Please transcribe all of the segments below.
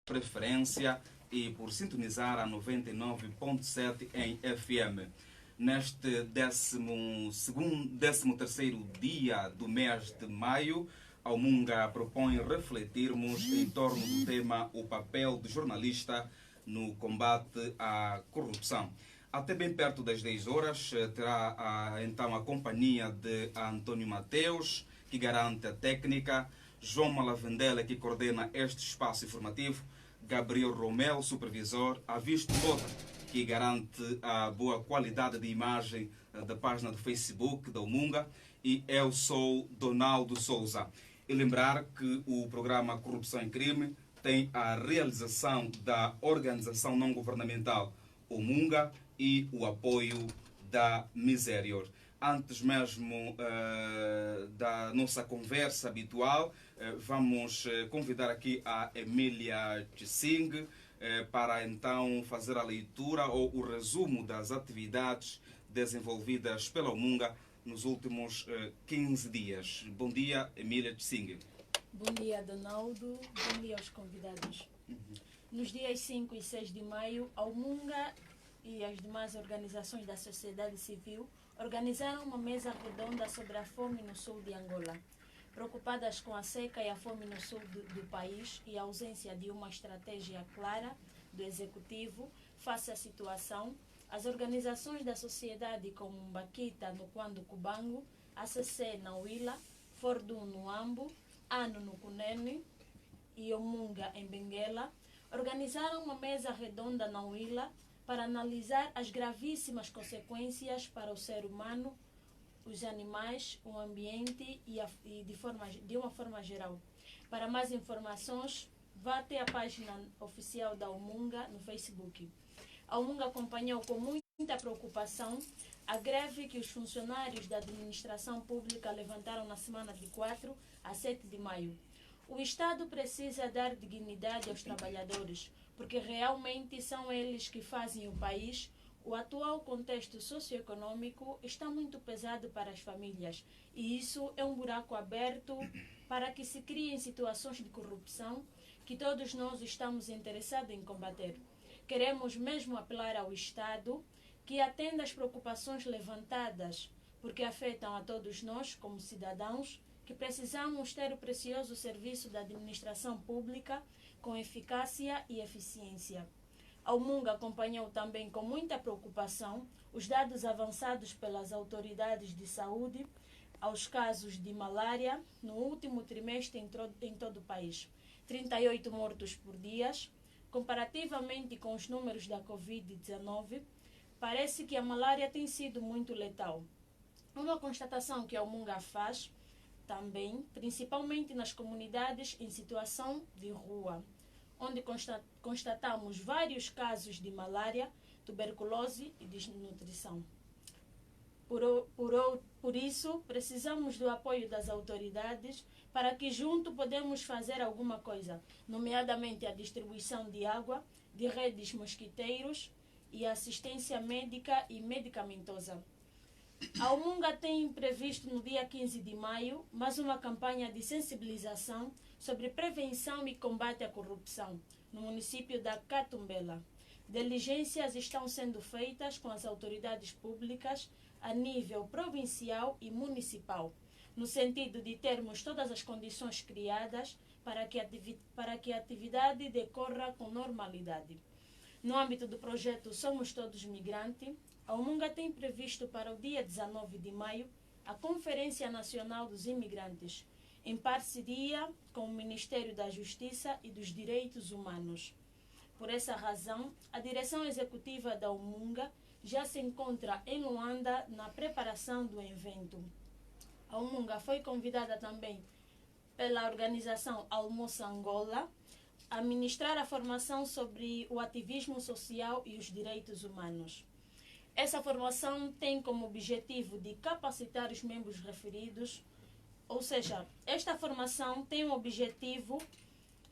preferência e por sintonizar a 99.7 em FM. Neste 13º dia do mês de maio, a Umunga propõe refletirmos em torno do tema o papel do jornalista no combate à corrupção. Até bem perto das 10 horas terá então a companhia de Antônio Mateus, que garante a técnica, João Malavendela, que coordena este espaço informativo, Gabriel Romeu, supervisor, Avisto Bota, que garante a boa qualidade de imagem da página do Facebook da Umunga, e eu sou Donaldo Souza. E lembrar que o programa Corrupção e Crime tem a realização da organização não governamental Umunga e o apoio da Miserior. Antes mesmo da nossa conversa habitual, vamos convidar aqui a Emília Tsing para então fazer a leitura ou o resumo das atividades desenvolvidas pela Umunga nos últimos 15 dias. Bom dia, Emília Tsing. Bom dia, Donaldo. Bom dia aos convidados. Nos dias 5 e 6 de maio, a Umunga e as demais organizações da sociedade civil organizaram uma mesa redonda sobre a fome no sul de Angola. Preocupadas com a seca e a fome no sul do país e a ausência de uma estratégia clara do Executivo face à situação, as organizações da sociedade como Mbaquita no Quando Cubango, ACC na Huila, Fordun no Ambo, ANO no Cunene e Umunga em Benguela, organizaram uma mesa redonda na Huila para analisar as gravíssimas consequências para o ser humano, os animais, o ambiente e de uma forma geral. Para mais informações, vá até a página oficial da Umunga no Facebook. A Umunga acompanhou com muita preocupação a greve que os funcionários da administração pública levantaram na semana de 4 a 7 de maio. O Estado precisa dar dignidade aos trabalhadores, porque realmente são eles que fazem o país. O atual contexto socioeconômico está muito pesado para as famílias e isso é um buraco aberto para que se criem situações de corrupção que todos nós estamos interessados em combater. Queremos mesmo apelar ao Estado que atenda às preocupações levantadas, porque afetam a todos nós como cidadãos que precisamos ter o precioso serviço da administração pública com eficácia e eficiência. A Umunga acompanhou também com muita preocupação os dados avançados pelas autoridades de saúde aos casos de malária no último trimestre em todo o país. 38 mortos por dia. Comparativamente com os números da Covid-19, parece que a malária tem sido muito letal. Uma constatação que a Umunga faz também, principalmente nas comunidades em situação de rua, onde constatamos vários casos de malária, tuberculose e desnutrição. Por isso, precisamos do apoio das autoridades para que junto podemos fazer alguma coisa, nomeadamente a distribuição de água, de redes mosquiteiros e assistência médica e medicamentosa. A Umunga tem previsto no dia 15 de maio mais uma campanha de sensibilização sobre prevenção e combate à corrupção no município da Catumbela. Diligências estão sendo feitas com as autoridades públicas a nível provincial e municipal, no sentido de termos todas as condições criadas para que a atividade decorra com normalidade. No âmbito do projeto Somos Todos Migrantes, a Umunga tem previsto para o dia 19 de maio a Conferência Nacional dos Imigrantes, em parceria com o Ministério da Justiça e dos Direitos Humanos. Por essa razão, a direção executiva da Umunga já se encontra em Luanda na preparação do evento. A Umunga foi convidada também pela organização Almoço Angola a ministrar a formação sobre o ativismo social e os direitos humanos. Essa formação tem como objetivo de capacitar os membros referidos, ou seja, esta formação tem o objetivo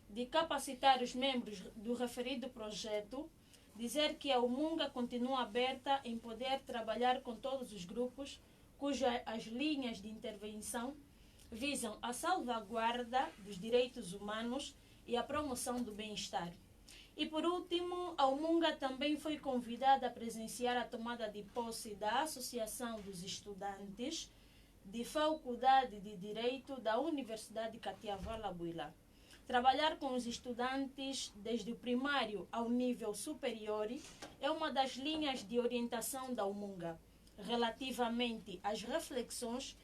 de capacitar os membros do referido projeto, dizer que a Umunga continua aberta em poder trabalhar com todos os grupos cujas as linhas de intervenção visam a salvaguarda dos direitos humanos e a promoção do bem-estar. E por último, a Umunga também foi convidada a presenciar a tomada de posse da Associação dos Estudantes de Faculdade de Direito da Universidade Katiavala Buila. Trabalhar com os estudantes desde o primário ao nível superior é uma das linhas de orientação da Umunga, relativamente às reflexões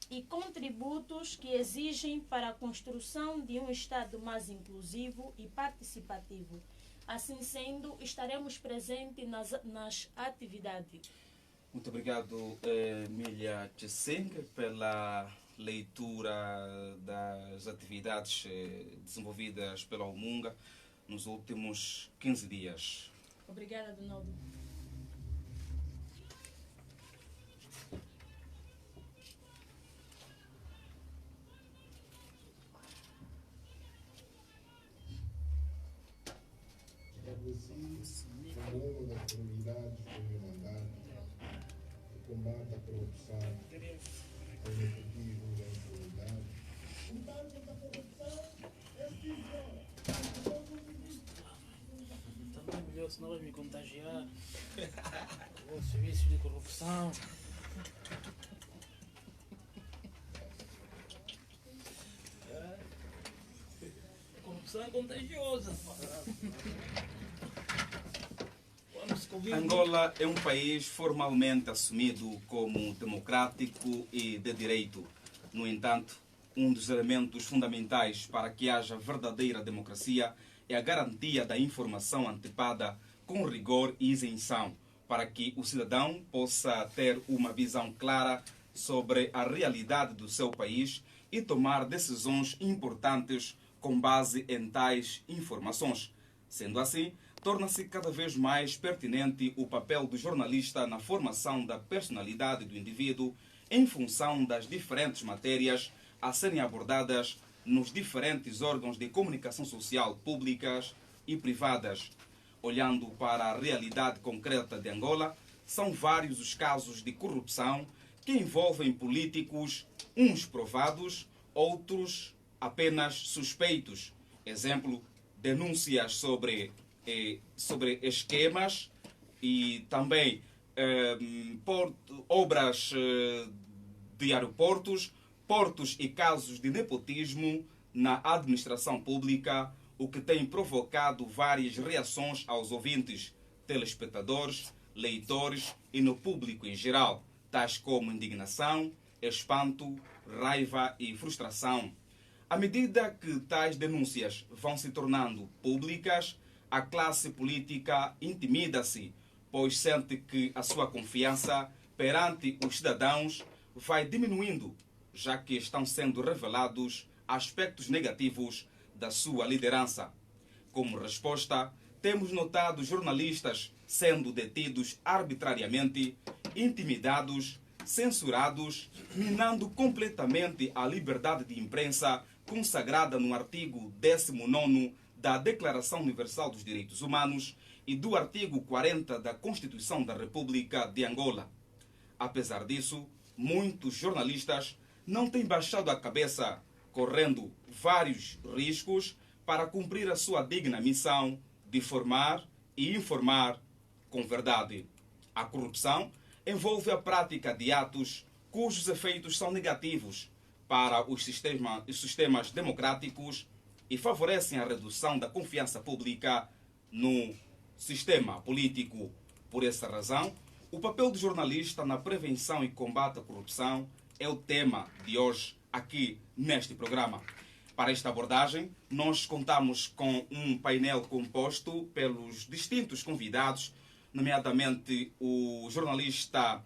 e contributos que exigem para a construção de um Estado mais inclusivo e participativo. Assim sendo, estaremos presentes nas atividades. Muito obrigado, Emília Cheseng, pela leitura das atividades desenvolvidas pela Umunga nos últimos 15 dias. Obrigada, Donaldo. Como uma das prioridades do meu mandato, o combate à corrupção, ao nepotismo e à impunidade. Também é melhor, senão vais me contagiar. Os serviços de corrupção. A corrupção é contagiosa. Angola é um país formalmente assumido como democrático e de direito. No entanto, um dos elementos fundamentais para que haja verdadeira democracia é a garantia da informação antecipada com rigor e isenção, para que o cidadão possa ter uma visão clara sobre a realidade do seu país e tomar decisões importantes com base em tais informações. Sendo assim, torna-se cada vez mais pertinente o papel do jornalista na formação da personalidade do indivíduo em função das diferentes matérias a serem abordadas nos diferentes órgãos de comunicação social públicas e privadas. Olhando para a realidade concreta de Angola, são vários os casos de corrupção que envolvem políticos, uns provados, outros apenas suspeitos. Exemplo, denúncias sobre esquemas e também obras de aeroportos, portos e casos de nepotismo na administração pública, o que tem provocado várias reações aos ouvintes, telespectadores, leitores e no público em geral, tais como indignação, espanto, raiva e frustração. À medida que tais denúncias vão se tornando públicas, a classe política intimida-se, pois sente que a sua confiança perante os cidadãos vai diminuindo, já que estão sendo revelados aspectos negativos da sua liderança. Como resposta, temos notado jornalistas sendo detidos arbitrariamente, intimidados, censurados, minando completamente a liberdade de imprensa consagrada no artigo 19º da Declaração Universal dos Direitos Humanos e do artigo 40 da Constituição da República de Angola. Apesar disso, muitos jornalistas não têm baixado a cabeça, correndo vários riscos para cumprir a sua digna missão de formar e informar com verdade. A corrupção envolve a prática de atos cujos efeitos são negativos para os sistemas democráticos e favorecem a redução da confiança pública no sistema político. Por essa razão, o papel do jornalista na prevenção e combate à corrupção é o tema de hoje aqui neste programa. Para esta abordagem, nós contamos com um painel composto pelos distintos convidados, nomeadamente o jornalista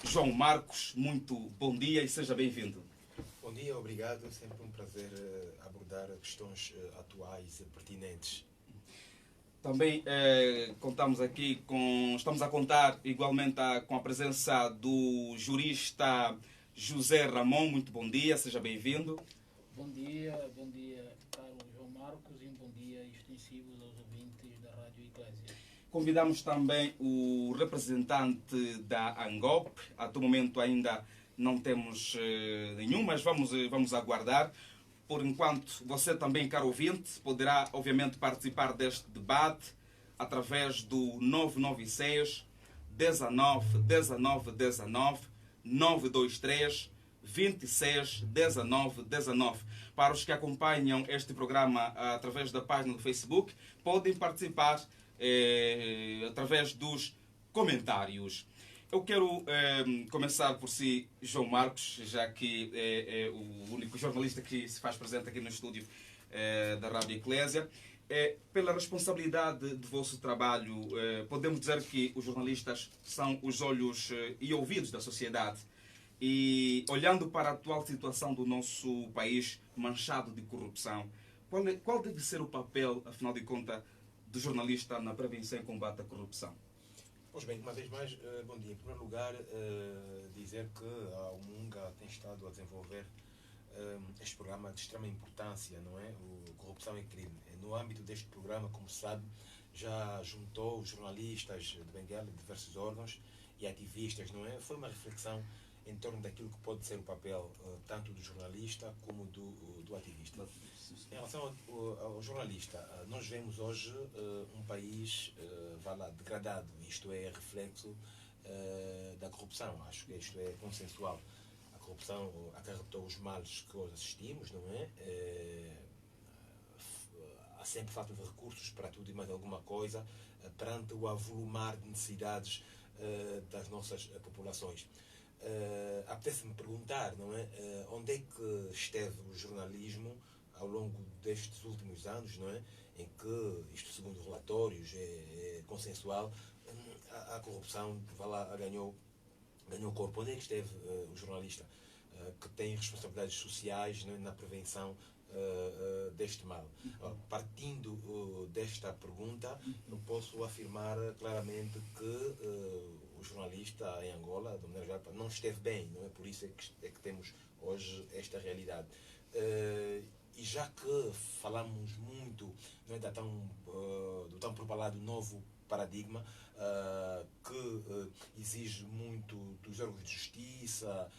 João Marcos. Muito bom dia e seja bem-vindo. Bom dia, obrigado. É sempre um prazer abordar questões atuais e pertinentes. Também estamos a contar igualmente com a presença do jurista José Ramon. Muito bom dia, seja bem-vindo. Bom dia, Carlos João Marcos, e um bom dia extensivo aos ouvintes da Rádio Eclésia. Convidamos também o representante da ANGOP. Até o momento ainda não temos nenhum, mas vamos aguardar, Por enquanto, você também, caro ouvinte, poderá obviamente participar deste debate através do 996 19 19 19 923 26 19 19. Para os que acompanham este programa através da página do Facebook, podem participar através dos comentários. Eu quero começar por si, João Marcos, já que é o único jornalista que se faz presente aqui no estúdio da Rádio Eclésia. Pela responsabilidade do vosso trabalho, podemos dizer que os jornalistas são os olhos e ouvidos da sociedade. E olhando para a atual situação do nosso país manchado de corrupção, qual deve ser o papel, afinal de contas, do jornalista na prevenção e combate à corrupção? Pois bem, uma vez mais, bom dia. Em primeiro lugar, dizer que a Umunga tem estado a desenvolver este programa de extrema importância, não é? O Corrupção é Crime. No âmbito deste programa, como se sabe, já juntou os jornalistas de Benguela, de diversos órgãos e ativistas, não é? Foi uma reflexão em torno daquilo que pode ser o papel tanto do jornalista como do ativista. Em relação ao jornalista, nós vemos hoje um país degradado. Isto é reflexo da corrupção. Acho que isto é consensual. A corrupção acarretou os males que hoje assistimos, não é? Há sempre falta de recursos para tudo e mais alguma coisa perante o avolumar de necessidades das nossas populações. Apetece-me perguntar, não é? Onde é que esteve o jornalismo ao longo destes últimos anos, não é? Em que, isto segundo relatórios, é consensual, a corrupção ganhou corpo. Onde é que esteve o jornalista que tem responsabilidades sociais, não é? Na prevenção deste mal? Partindo desta pergunta, eu posso afirmar claramente que o jornalista em Angola, de maneira geral, não esteve bem, não é? Por isso é que temos hoje esta realidade. E já que falamos muito, não é, do tão propalado novo paradigma, que exige muito dos órgãos de justiça,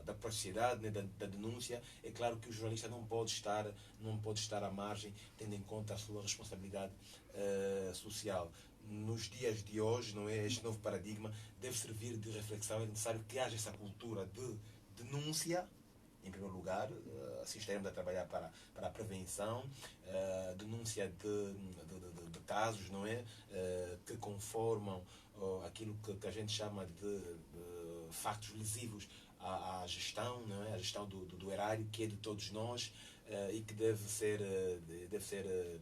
da sociedade, né, da denúncia, é claro que o jornalista não pode estar à margem, tendo em conta a sua responsabilidade social. Nos dias de hoje, não é, este novo paradigma deve servir de reflexão. É necessário que haja essa cultura de denúncia, em primeiro lugar, assim estaremos a trabalhar para a prevenção, denúncia de casos, não é, que conformam aquilo que a gente chama de factos lesivos à gestão, não é, a gestão do erário, que é de todos nós e que deve ser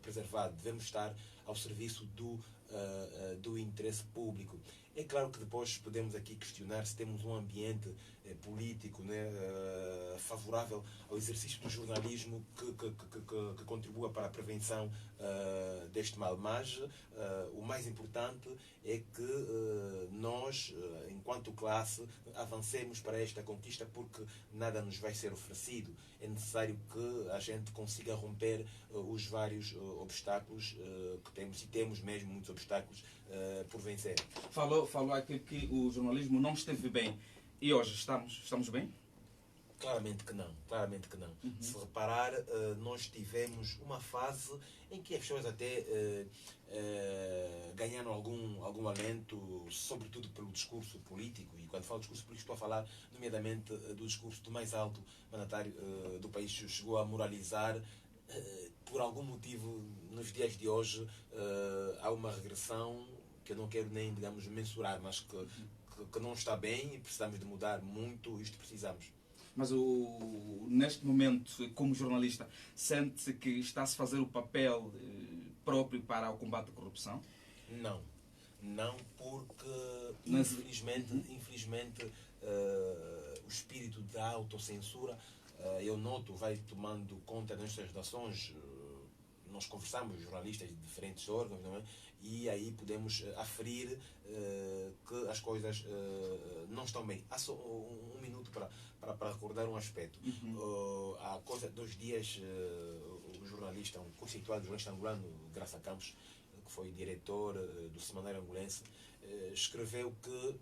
preservado. Devemos estar ao serviço do interesse público. É claro que depois podemos aqui questionar se temos um ambiente político, né, favorável ao exercício do jornalismo que contribua para a prevenção deste mal. Mas o mais importante é que nós, enquanto classe, avancemos para esta conquista, porque nada nos vai ser oferecido. É necessário que a gente consiga romper os vários obstáculos que temos, e temos mesmo muitos obstáculos por vencer. Falou aqui que o jornalismo não esteve bem. E hoje estamos bem? Claramente que não. Uhum. Se reparar, nós tivemos uma fase em que as pessoas até ganharam algum alento, sobretudo pelo discurso político. E quando falo de discurso político, estou a falar nomeadamente do discurso do mais alto mandatário do país. Chegou a moralizar. Por algum motivo, nos dias de hoje, há uma regressão que eu não quero nem, digamos, mensurar, mas que não está bem, e precisamos de mudar muito. Isto precisamos. Mas neste momento, como jornalista, sente que está-se a fazer o papel próprio para o combate à corrupção? Não, porque infelizmente o espírito da autocensura, eu noto, vai tomando conta das nossas redações. Nós conversamos, jornalistas de diferentes órgãos, não é? E aí podemos aferir que as coisas não estão bem. Há só um minuto para recordar um aspecto. Uhum. Há coisa de 2 dias, o jornalista, um conceituado jornalista angolano, Graça Campos, que foi diretor do Semanário Angolense, escreveu que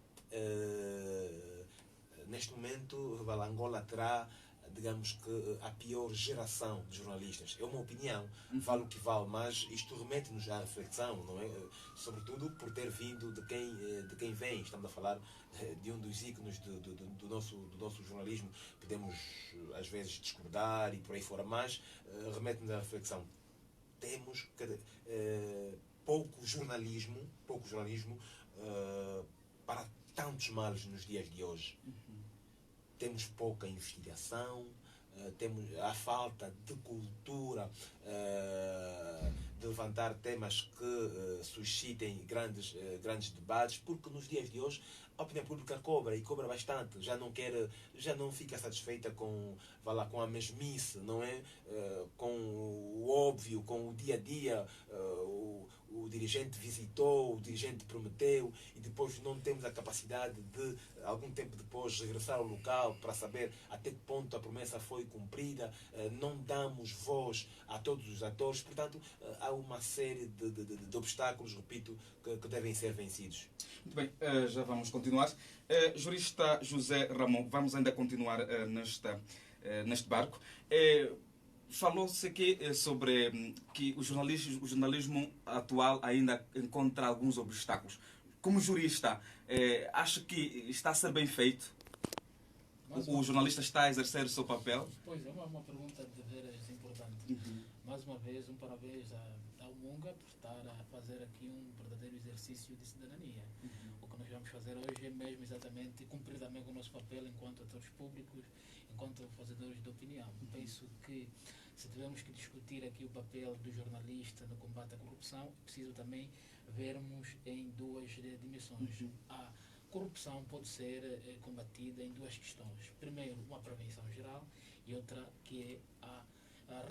neste momento Angola terá digamos que, a pior geração de jornalistas. É uma opinião, vale o que vale, mas isto remete-nos à reflexão, não é? Sobretudo por ter vindo de quem vem. Estamos a falar de um dos ícones do nosso jornalismo. Podemos, às vezes, discordar e por aí fora, mas remete-nos à reflexão. Temos pouco jornalismo para tantos males nos dias de hoje. Temos pouca investigação, temos a falta de cultura, de levantar temas que suscitem grandes debates, porque nos dias de hoje a opinião pública cobra e cobra bastante, já não fica satisfeita com a mesmice, não é? Com o óbvio, com o dia a dia. O dirigente visitou, o dirigente prometeu e depois não temos a capacidade de, algum tempo depois, regressar ao local para saber até que ponto a promessa foi cumprida. Não damos voz a todos os atores, portanto, há uma série de obstáculos, repito, que devem ser vencidos. Muito bem, já vamos continuar. Jurista José Ramon, vamos ainda continuar neste barco. Falou-se aqui sobre que o jornalismo atual ainda encontra alguns obstáculos. Como jurista, acha que está a ser bem feito? O jornalista está a exercer o seu papel? Pois é, uma pergunta de veras importante. Mais uma vez, um parabéns ao Munga por estar a fazer aqui um verdadeiro exercício de cidadania. O que nós vamos fazer hoje é mesmo exatamente cumprir também com o nosso papel enquanto atores públicos, enquanto fazedores de opinião. Penso que se tivermos que discutir aqui o papel do jornalista no combate à corrupção, é preciso também vermos em duas dimensões. A corrupção pode ser combatida em duas questões. Primeiro, uma prevenção geral e outra que é a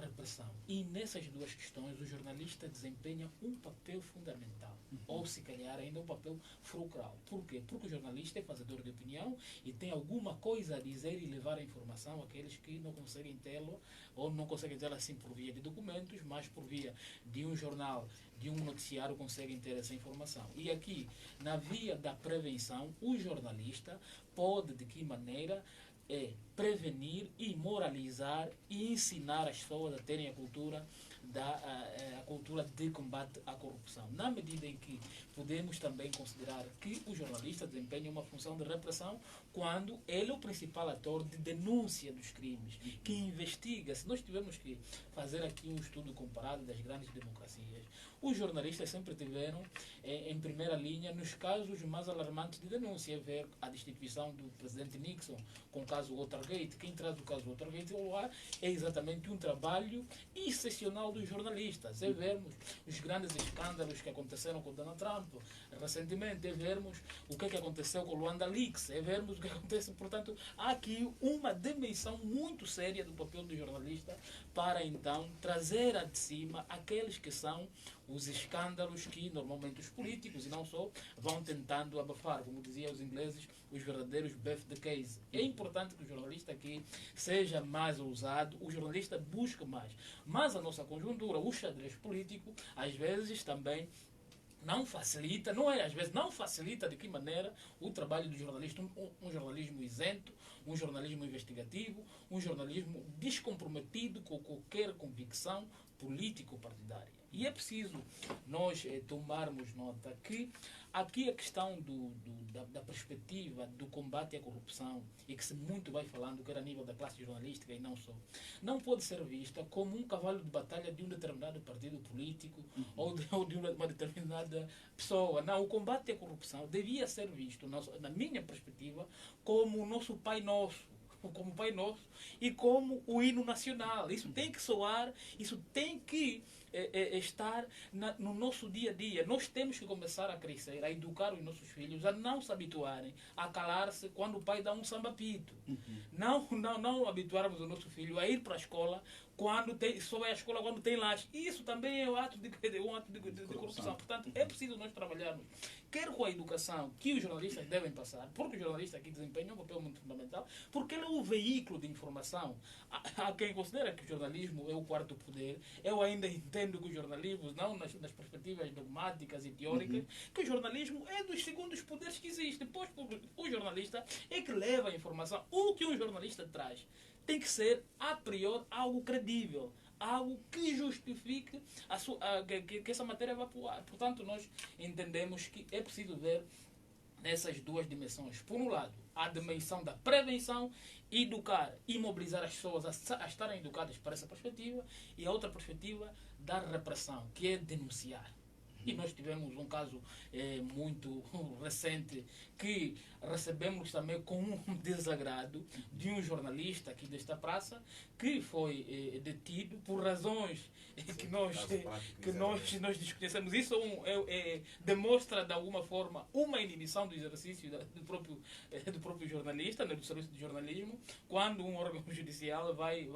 repressão. E nessas duas questões o jornalista desempenha um papel fundamental, ou se calhar ainda um papel fulcral. Por quê? Porque o jornalista é fazedor de opinião e tem alguma coisa a dizer e levar a informação àqueles que não conseguem tê-lo, ou não conseguem tê-lo assim por via de documentos, mas por via de um jornal, de um noticiário, conseguem ter essa informação. E aqui, na via da prevenção, o jornalista pode, de que maneira, prevenir e moralizar e ensinar as pessoas a terem a cultura de combate à corrupção. Na medida em que podemos também considerar que o jornalista desempenha uma função de repressão quando ele é o principal ator de denúncia dos crimes, que investiga. Se nós tivermos que fazer aqui um estudo comparado das grandes democracias, os jornalistas sempre tiveram em primeira linha nos casos mais alarmantes de denúncia. Ver a destituição do presidente Nixon com o caso Watergate. Quem traz o caso Watergate é exatamente um trabalho excepcional dos jornalistas. É vermos os grandes escândalos que aconteceram com Donald Trump recentemente, é vermos o que aconteceu com o Luanda Leaks, é vermos o que acontece. Portanto, há aqui uma dimensão muito séria do papel do jornalista para então trazer de cima aqueles que são os escândalos que normalmente os políticos e não só vão tentando abafar, como diziam os ingleses, os verdadeiros beef the case. É importante que o jornalista aqui seja mais ousado, o jornalista busque mais. Mas a nossa conjuntura, o xadrez político, às vezes também não facilita, não facilita de que maneira o trabalho do jornalista, um jornalismo isento, um jornalismo investigativo, um jornalismo descomprometido com qualquer convicção político-partidária. E é preciso nós tomarmos nota que aqui a questão da perspectiva do combate à corrupção, e que se muito vai falando, quer a nível da classe jornalística e não só, não pode ser vista como um cavalo de batalha de um determinado partido político ou de uma determinada pessoa. Não, o combate à corrupção devia ser visto, na minha perspectiva, como o nosso Pai Nosso, como Pai Nosso e como o hino nacional. Isso tem que soar, isso tem que estar no nosso dia a dia. Nós temos que começar a crescer, a educar os nossos filhos a não se habituarem a calar-se quando o pai dá um samba-pito. Não habituarmos o nosso filho a ir para a escola só vai à escola quando tem lanche. Isso também é um ato de corrupção. Portanto, é preciso nós trabalharmos, quer com a educação que os jornalistas devem passar, porque o jornalista aqui desempenha um papel muito fundamental, porque ele é o veículo de informação. Há quem considera que o jornalismo é o quarto poder. Eu ainda entendo que o jornalismo, não nas perspectivas dogmáticas e teóricas, que o jornalismo é dos segundos poderes que existem. Pois o jornalista é que leva a informação. O que um jornalista traz tem que ser, a priori, algo credível. Algo que justifique que essa matéria vá para o ar. Portanto, nós entendemos que é preciso ver nessas duas dimensões. Por um lado, a dimensão da prevenção, educar e mobilizar as pessoas a estarem educadas para essa perspectiva, e a outra perspectiva da repressão, que é denunciar. E nós tivemos um caso muito recente que recebemos também com um desagrado de um jornalista aqui desta praça que foi detido por razões que nós desconhecemos. Isso demonstra de alguma forma uma inibição do exercício do próprio jornalista, do serviço de jornalismo, quando um órgão judicial vai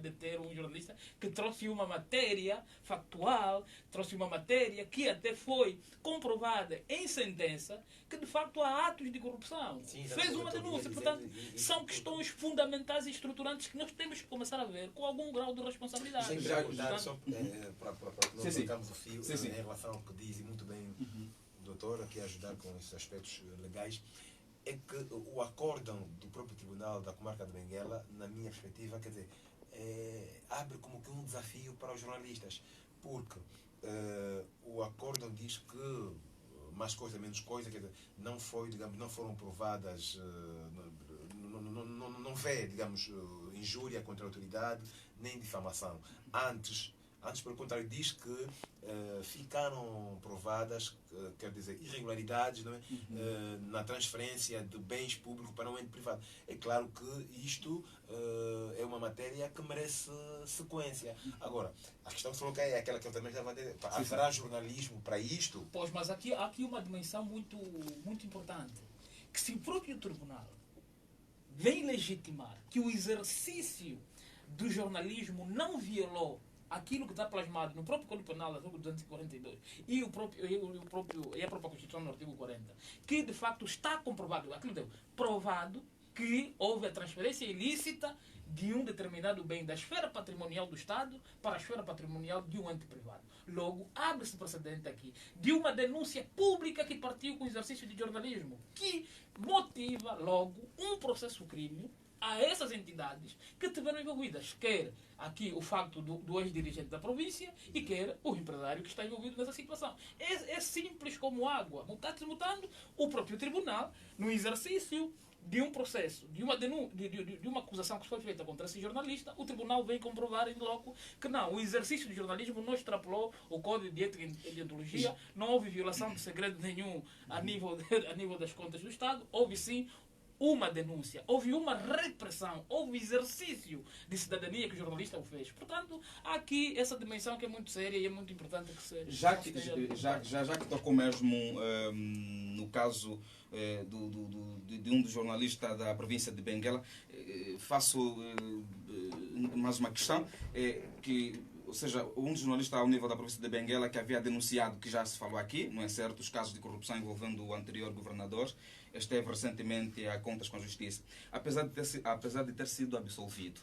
deter um jornalista que trouxe uma matéria factual, trouxe uma matéria que até foi comprovada em sentença que de facto há atos de corrupção. Sim, fez uma denúncia. Portanto, são questões fundamentais e estruturantes que nós temos que começar a ver com algum grau de responsabilidade. Sem perguntar, só para não trocamos o fio, Sim. em relação ao que diz, e muito bem o doutor aqui a ajudar com esses aspectos legais, é que o acórdão do próprio Tribunal da Comarca de Benguela, na minha perspectiva, quer dizer, abre como que um desafio para os jornalistas, porque o acórdão diz que mais coisa, menos coisa, quer dizer, não foram provadas, não vê, digamos, injúria contra a autoridade, nem difamação. Antes, pelo contrário, diz que ficaram provadas, quer dizer, irregularidades, não é? Na transferência de bens públicos para um ente privado. É claro que isto é uma matéria que merece sequência. Agora, a questão que se coloca é aquela que eu também estava a dizer. Haverá jornalismo para isto? Pois, mas há aqui uma dimensão muito, muito importante. Que se o próprio tribunal vem legitimar que o exercício do jornalismo não violou aquilo que está plasmado no próprio Código Penal, artigo 242, e a própria Constituição no artigo 40, que de facto está comprovado, provado que houve a transferência ilícita de um determinado bem da esfera patrimonial do Estado para a esfera patrimonial de um ente privado. Logo, abre-se precedente aqui de uma denúncia pública que partiu com o exercício de jornalismo, que motiva logo um processo crime a essas entidades que estiveram envolvidas, quer aqui o facto do ex-dirigente da província e quer o empresário que está envolvido nessa situação. É simples como água. Mutatis mutando, o próprio tribunal, no exercício de um processo, de uma acusação que foi feita contra esse jornalista, o tribunal vem comprovar em loco que não, o exercício de jornalismo não extrapolou o Código de Ética e Deontologia, não houve violação de segredo nenhum a nível das contas do Estado, houve sim uma denúncia, houve uma repressão, houve exercício de cidadania que o jornalista o fez. Portanto, há aqui essa dimensão que é muito séria e é muito importante que se... Já que tocou mesmo no caso de um dos jornalistas da província de Benguela, faço mais uma questão, ou seja, um dos jornalistas ao nível da província de Benguela que havia denunciado, que já se falou aqui, não é certo, os casos de corrupção envolvendo o anterior governador, esteve recentemente a contas com a justiça. Apesar de ter sido absolvido,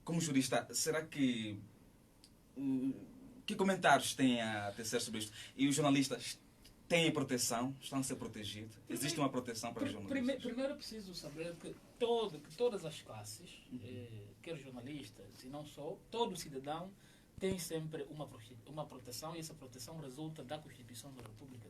como jurista, será que... que comentários têm a tecer sobre isto? E os jornalistas têm proteção? Estão a ser protegidos? Existe uma proteção para os jornalistas? Primeiro é preciso saber que todas as classes, quer jornalistas e não só, todo cidadão tem sempre uma proteção, e essa proteção resulta da Constituição da República.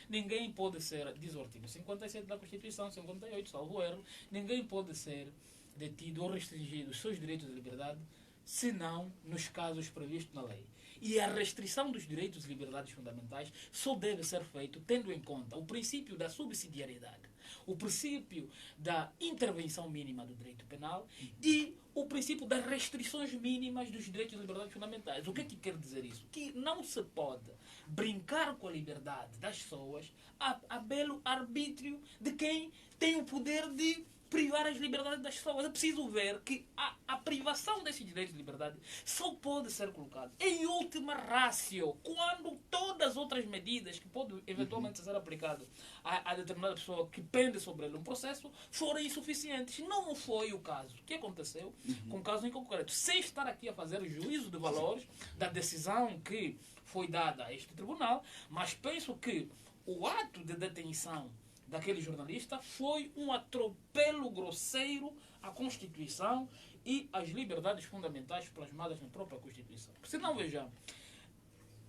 Ninguém pode ser, diz o artigo 57 da Constituição, 58, salvo erro, ninguém pode ser detido ou restringido os seus direitos de liberdade, senão nos casos previstos na lei. E a restrição dos direitos e liberdades fundamentais só deve ser feito tendo em conta o princípio da subsidiariedade, o princípio da intervenção mínima do direito penal e o princípio das restrições mínimas dos direitos e liberdades fundamentais. O que é que quer dizer isso? Que não se pode brincar com a liberdade das pessoas a belo arbítrio de quem tem o poder de privar as liberdades das pessoas. É preciso ver que a privação desses direitos de liberdade só pode ser colocada em última ratio, quando todas as outras medidas que podem eventualmente ser aplicadas a determinada pessoa que pende sobre ele um processo forem insuficientes. Não foi o caso. O que aconteceu com o caso em concreto? Sem estar aqui a fazer juízo de valores da decisão que foi dada a este tribunal, mas penso que o ato de detenção daquele jornalista foi um atropelo grosseiro à Constituição e às liberdades fundamentais plasmadas na própria Constituição. Se não, vejamos,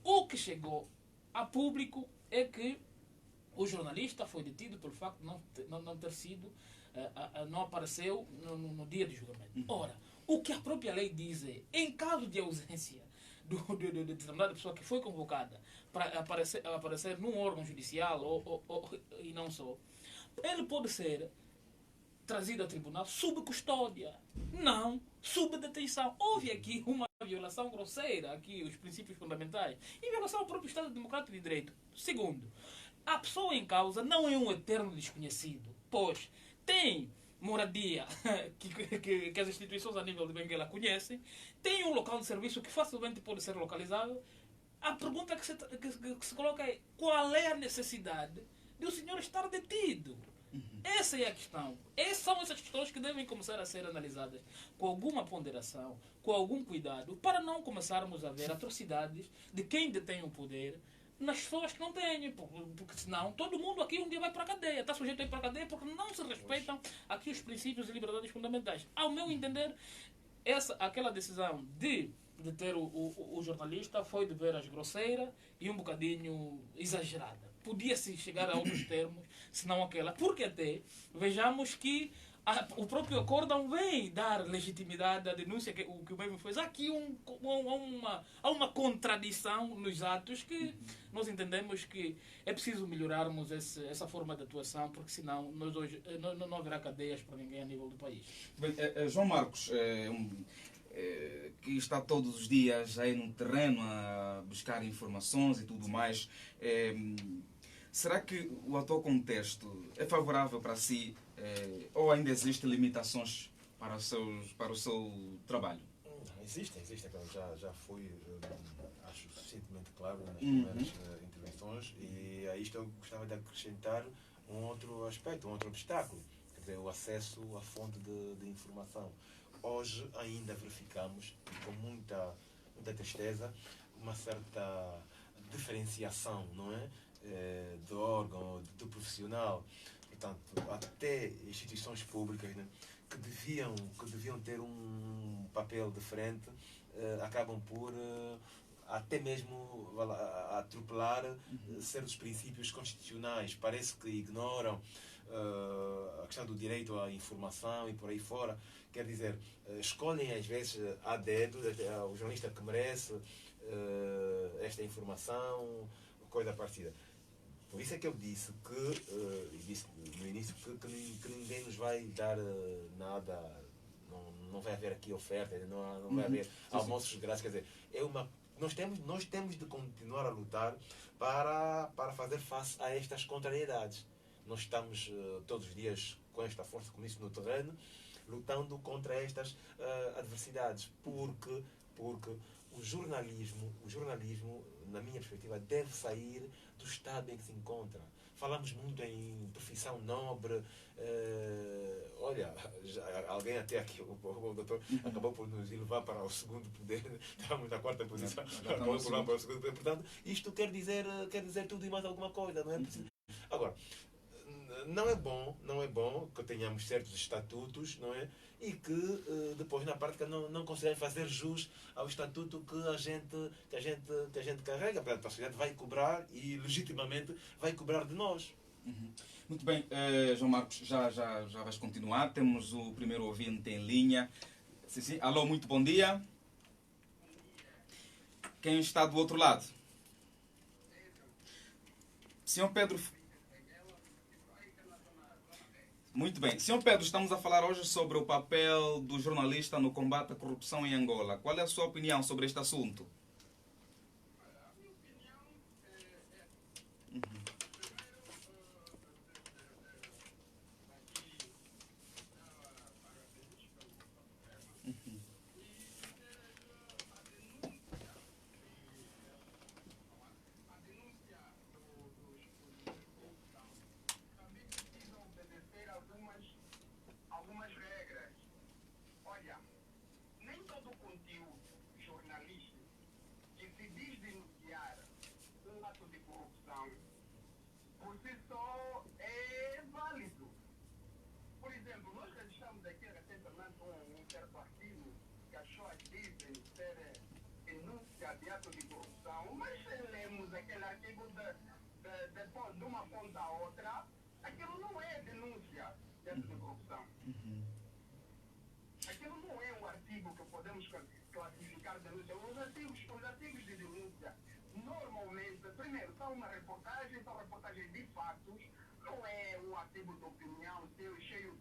o que chegou a público é que o jornalista foi detido pelo facto de não ter sido, não apareceu no dia de julgamento. Ora, o que a própria lei diz é, em caso de ausência de determinada pessoa que foi convocada para aparecer num órgão judicial e não só, ele pode ser trazido a tribunal sob custódia, não sob detenção. Houve aqui uma violação grosseira aqui os princípios fundamentais e violação ao próprio Estado Democrático de Direito. Segundo, a pessoa em causa não é um eterno desconhecido, pois tem moradia que as instituições a nível de Benguela conhecem, tem um local de serviço que facilmente pode ser localizado. A pergunta que se coloca é: qual é a necessidade de o senhor estar detido? Essa é a questão. São essas questões que devem começar a ser analisadas com alguma ponderação, com algum cuidado, para não começarmos a ver atrocidades de quem detém o poder nas pessoas que não têm, porque senão todo mundo aqui um dia vai para a cadeia, está sujeito a ir para a cadeia porque não se respeitam aqui os princípios e liberdades fundamentais. Ao meu entender, aquela decisão de ter o jornalista foi de veras grosseira e um bocadinho exagerada. Podia-se chegar a outros termos, senão aquela. Porque até, vejamos que o próprio acórdão vem dar legitimidade à denúncia que o mesmo fez. Há aqui há uma contradição nos atos que nós entendemos que é preciso melhorarmos essa forma de atuação, porque senão nós hoje não haverá cadeias para ninguém a nível do país. Bem, João Marcos, que está todos os dias aí no terreno a buscar informações e tudo mais, será que o atual contexto é favorável para si ou ainda existem limitações para o seu trabalho? Existem. Já fui, acho, suficientemente claro nas primeiras intervenções, e a isto eu gostava de acrescentar um outro aspecto, um outro obstáculo, quer dizer, o acesso à fonte de informação. Hoje ainda verificamos, com muita tristeza, uma certa diferenciação, não é? Do órgão, do profissional. Portanto, até instituições públicas, né, que deviam ter um papel diferente, acabam por até mesmo atropelar certos princípios constitucionais. Parece que ignoram a questão do direito à informação e por aí fora. Quer dizer, escolhem às vezes a dedo o jornalista que merece esta informação, coisa parecida. Por isso é que eu disse no início que ninguém nos vai dar nada, não vai haver aqui oferta, não vai haver almoços grátis. Quer dizer, nós temos de continuar a lutar para fazer face a estas contrariedades. Nós estamos todos os dias com esta força, como disse, no terreno, lutando contra estas adversidades, porque o jornalismo, na minha perspectiva, deve sair do estado em que se encontra. Falamos muito em profissão nobre. Olha, alguém até aqui, o doutor, acabou por nos levar para o segundo poder. Estamos na quarta posição, acabou por levar para o segundo poder. Portanto, isto quer dizer tudo e mais alguma coisa, não é? Agora, não é bom que tenhamos certos estatutos, não é? E que depois na prática não conseguem fazer jus ao estatuto que a gente carrega. Portanto, a sociedade vai cobrar e legitimamente vai cobrar de nós. Muito bem, João Marcos, já vais continuar. Temos o primeiro ouvinte em linha. Sim. Alô, muito bom dia. Quem está do outro lado? Senhor Pedro. Muito bem. Senhor Pedro, estamos a falar hoje sobre o papel do jornalista no combate à corrupção em Angola. Qual é a sua opinião sobre este assunto? A minha opinião a denúncia dos corrupção também precisa obedecer algumas regras. Olha, nem todo o conteúdo jornalístico que se diz denunciar um ato de corrupção por si só é exemplo, nós registramos aqui recentemente um certo artigo que as pessoas dizem ser denúncia de ato de corrupção, mas se lemos aquele artigo de uma ponta a outra, aquilo não é denúncia de ato de corrupção. Aquilo não é um artigo que podemos classificar denúncia. Os artigos de denúncia, normalmente, primeiro, são uma reportagem, são reportagens de fatos, não é um artigo de opinião cheio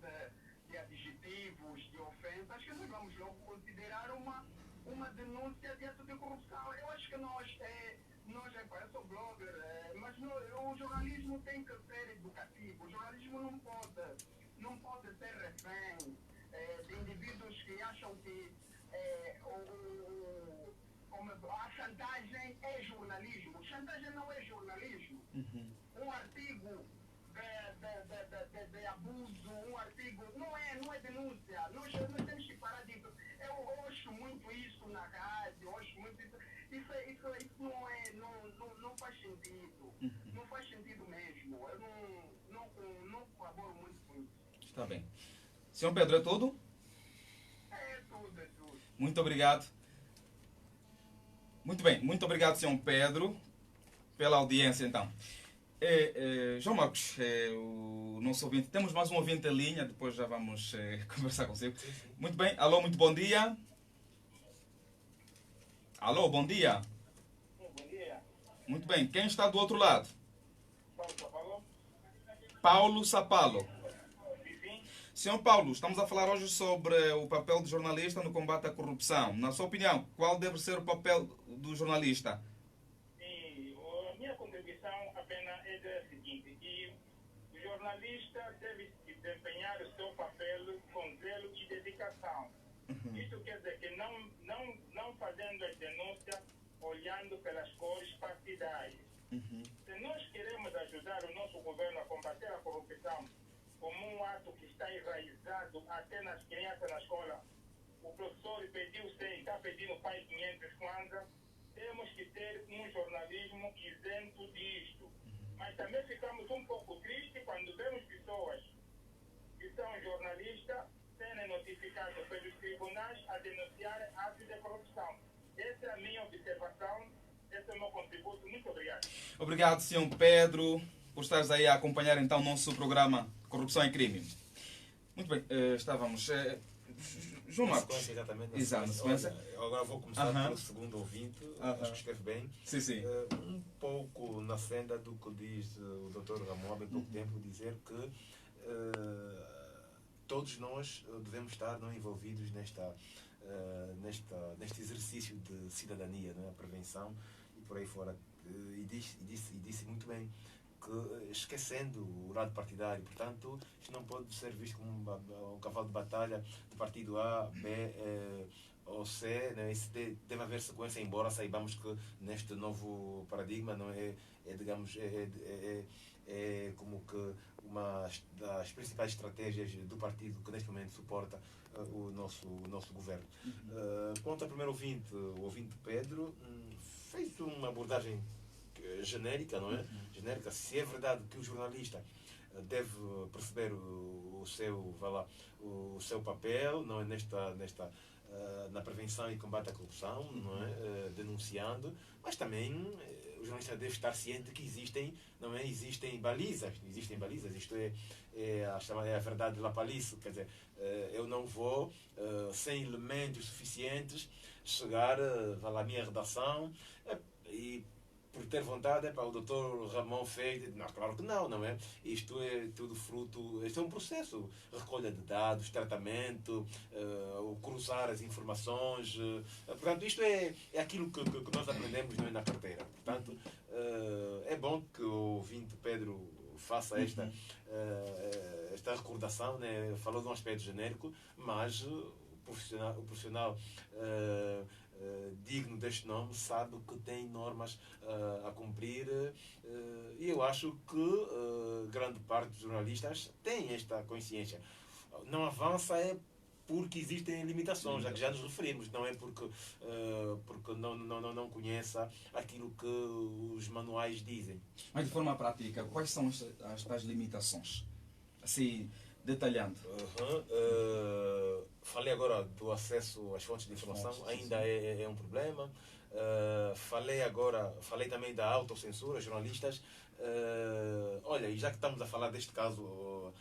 de adjetivos, de ofensas, que nós vamos logo considerar uma denúncia de ato de corrupção. Eu acho que eu sou blogger, mas o jornalismo tem que ser educativo. O jornalismo não pode ser refém de indivíduos que acham que a chantagem é jornalismo. Chantagem não é jornalismo. Um artigo de abuso, um artigo não é denúncia. Nós temos que parar disso. Eu ouço muito isso na rádio, ouço muito isso. Isso não faz sentido. Não faz sentido mesmo. Eu não colaboro muito com isso. Está bem. Senhor Pedro, é tudo? É tudo. Muito obrigado. Muito bem, muito obrigado, Sr. Pedro, pela audiência, então. João Marcos, o nosso ouvinte, temos mais um ouvinte em linha, depois já vamos conversar consigo. Muito bem, alô, muito bom dia. Alô, bom dia. Bom dia. Muito bem, quem está do outro lado? Paulo Sapalo. Paulo Sapalo. Senhor Paulo, estamos a falar hoje sobre o papel do jornalista no combate à corrupção. Na sua opinião, qual deve ser o papel do jornalista? Sim, a minha contribuição apenas é a seguinte, que o jornalista deve desempenhar o seu papel com zelo e dedicação. Isso quer dizer que não fazendo as denúncias olhando pelas cores partidárias. Se nós queremos ajudar o nosso governo a combater a corrupção como um ato que está enraizado até nas crianças na escola, o professor pediu 100, está pedindo pai 500 kwanza, temos que ter um jornalismo isento disto. Mas também ficamos um pouco tristes quando vemos pessoas que são jornalistas sendo notificados pelos tribunais a denunciar atos de corrupção. Essa é a minha observação, esse é o meu contributo. Muito obrigado. Obrigado, Sr. Pedro, por estares aí a acompanhar então o nosso programa Corrupção e Crime. Muito bem, estávamos... João Marcos. Exatamente. Exato, na sequência. Olha, agora vou começar pelo segundo ouvinte, acho que escreve bem. Sim. Um pouco na senda do que diz o Dr. Ramon há pouco tempo, dizer que todos nós devemos estar envolvidos neste exercício de cidadania, a prevenção e por aí fora. E disse muito bem que, esquecendo o lado partidário, portanto, isto não pode ser visto como um cavalo de batalha do partido A, B ou C, né? Isso deve haver sequência, embora saibamos que neste novo paradigma não digamos, como que uma das principais estratégias do partido que neste momento suporta o nosso governo. Quanto ao primeiro ouvinte, o ouvinte Pedro, fez uma abordagem genérica, não é? Genérica. Se é verdade que o jornalista deve perceber o seu papel, não é? Na prevenção e combate à corrupção, não é? Denunciando, mas também o jornalista deve estar ciente que existem balizas, isto é a verdade de lapaliço, quer dizer, eu não vou sem elementos suficientes chegar à minha redação e por ter vontade, o Dr. Ramon fez, não, claro que não é? Isto é tudo fruto, isto é um processo, recolha de dados, tratamento, cruzar as informações, portanto, isto é aquilo que nós aprendemos na carteira. Portanto, é bom que o ouvinte Pedro faça esta recordação, né? Falou de um aspecto genérico, mas o profissional digno deste nome sabe que tem normas a cumprir e eu acho que grande parte dos jornalistas tem esta consciência. Não avança porque existem limitações, já que já nos referimos, não é porque não conheça aquilo que os manuais dizem. Mas de forma prática, quais são as tais limitações? Assim, Detalhando. Falei agora do acesso às fontes de informação, ainda é um problema. Falei também da autocensura, jornalistas. Olha, e já que estamos a falar deste caso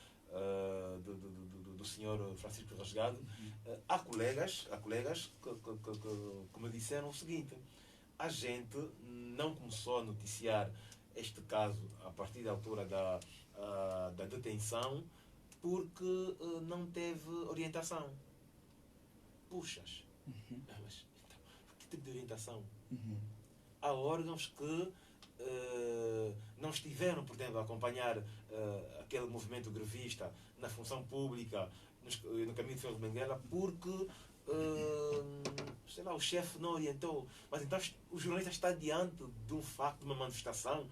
do senhor Francisco Rasgado, há colegas que me disseram o seguinte: a gente não começou a noticiar este caso a partir da altura da detenção porque não teve orientação. Puxas. Mas, então, que tipo de orientação? Há órgãos que não estiveram, portanto, a acompanhar aquele movimento grevista na função pública, no caminho de Ferro de Benguela, porque sei lá, o chefe não orientou. Mas então o jornalista está diante de um facto, de uma manifestação,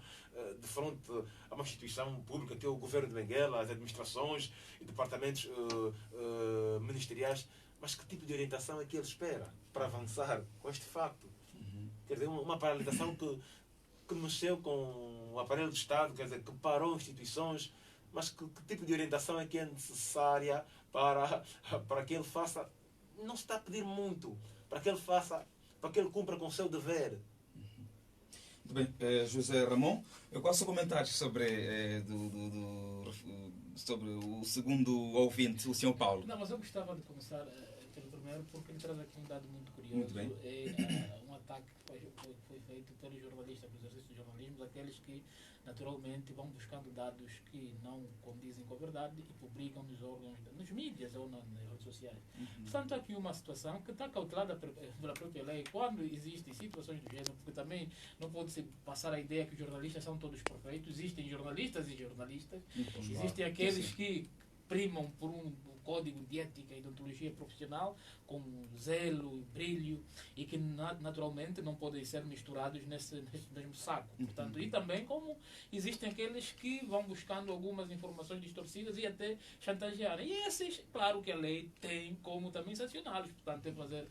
de frente a uma instituição pública, que é o governo de Benguela, as administrações e departamentos ministeriais. Mas que tipo de orientação é que ele espera para avançar com este facto? Quer dizer, uma paralisação que mexeu com o aparelho de Estado, quer dizer, que parou instituições, mas que tipo de orientação é que é necessária para que ele faça? Não se está a pedir muito, para que ele cumpra com o seu dever. Muito bem, José Ramon, eu posso comentar sobre sobre o segundo ouvinte, o Sr. Paulo? Não, mas eu gostava de começar pelo primeiro, porque ele traz aqui um dado muito curioso. Muito bem. É um ataque que foi feito pelos jornalistas do exercício do jornalismo, aqueles que naturalmente vão buscando dados que não condizem com a verdade e publicam nos órgãos, nos mídias ou nas redes sociais. Portanto, há aqui uma situação que está cautelada pela própria lei. Quando existem situações do género, porque também não pode-se passar a ideia que os jornalistas são todos perfeitos, existem jornalistas e jornalistas, existem aqueles que primam por um código de ética e de ontologia profissional com zelo e brilho e que naturalmente não podem ser misturados nesse mesmo saco. Portanto, e também como existem aqueles que vão buscando algumas informações distorcidas e até chantagearem. E esses, claro que a lei tem como também sancioná-los. Portanto, é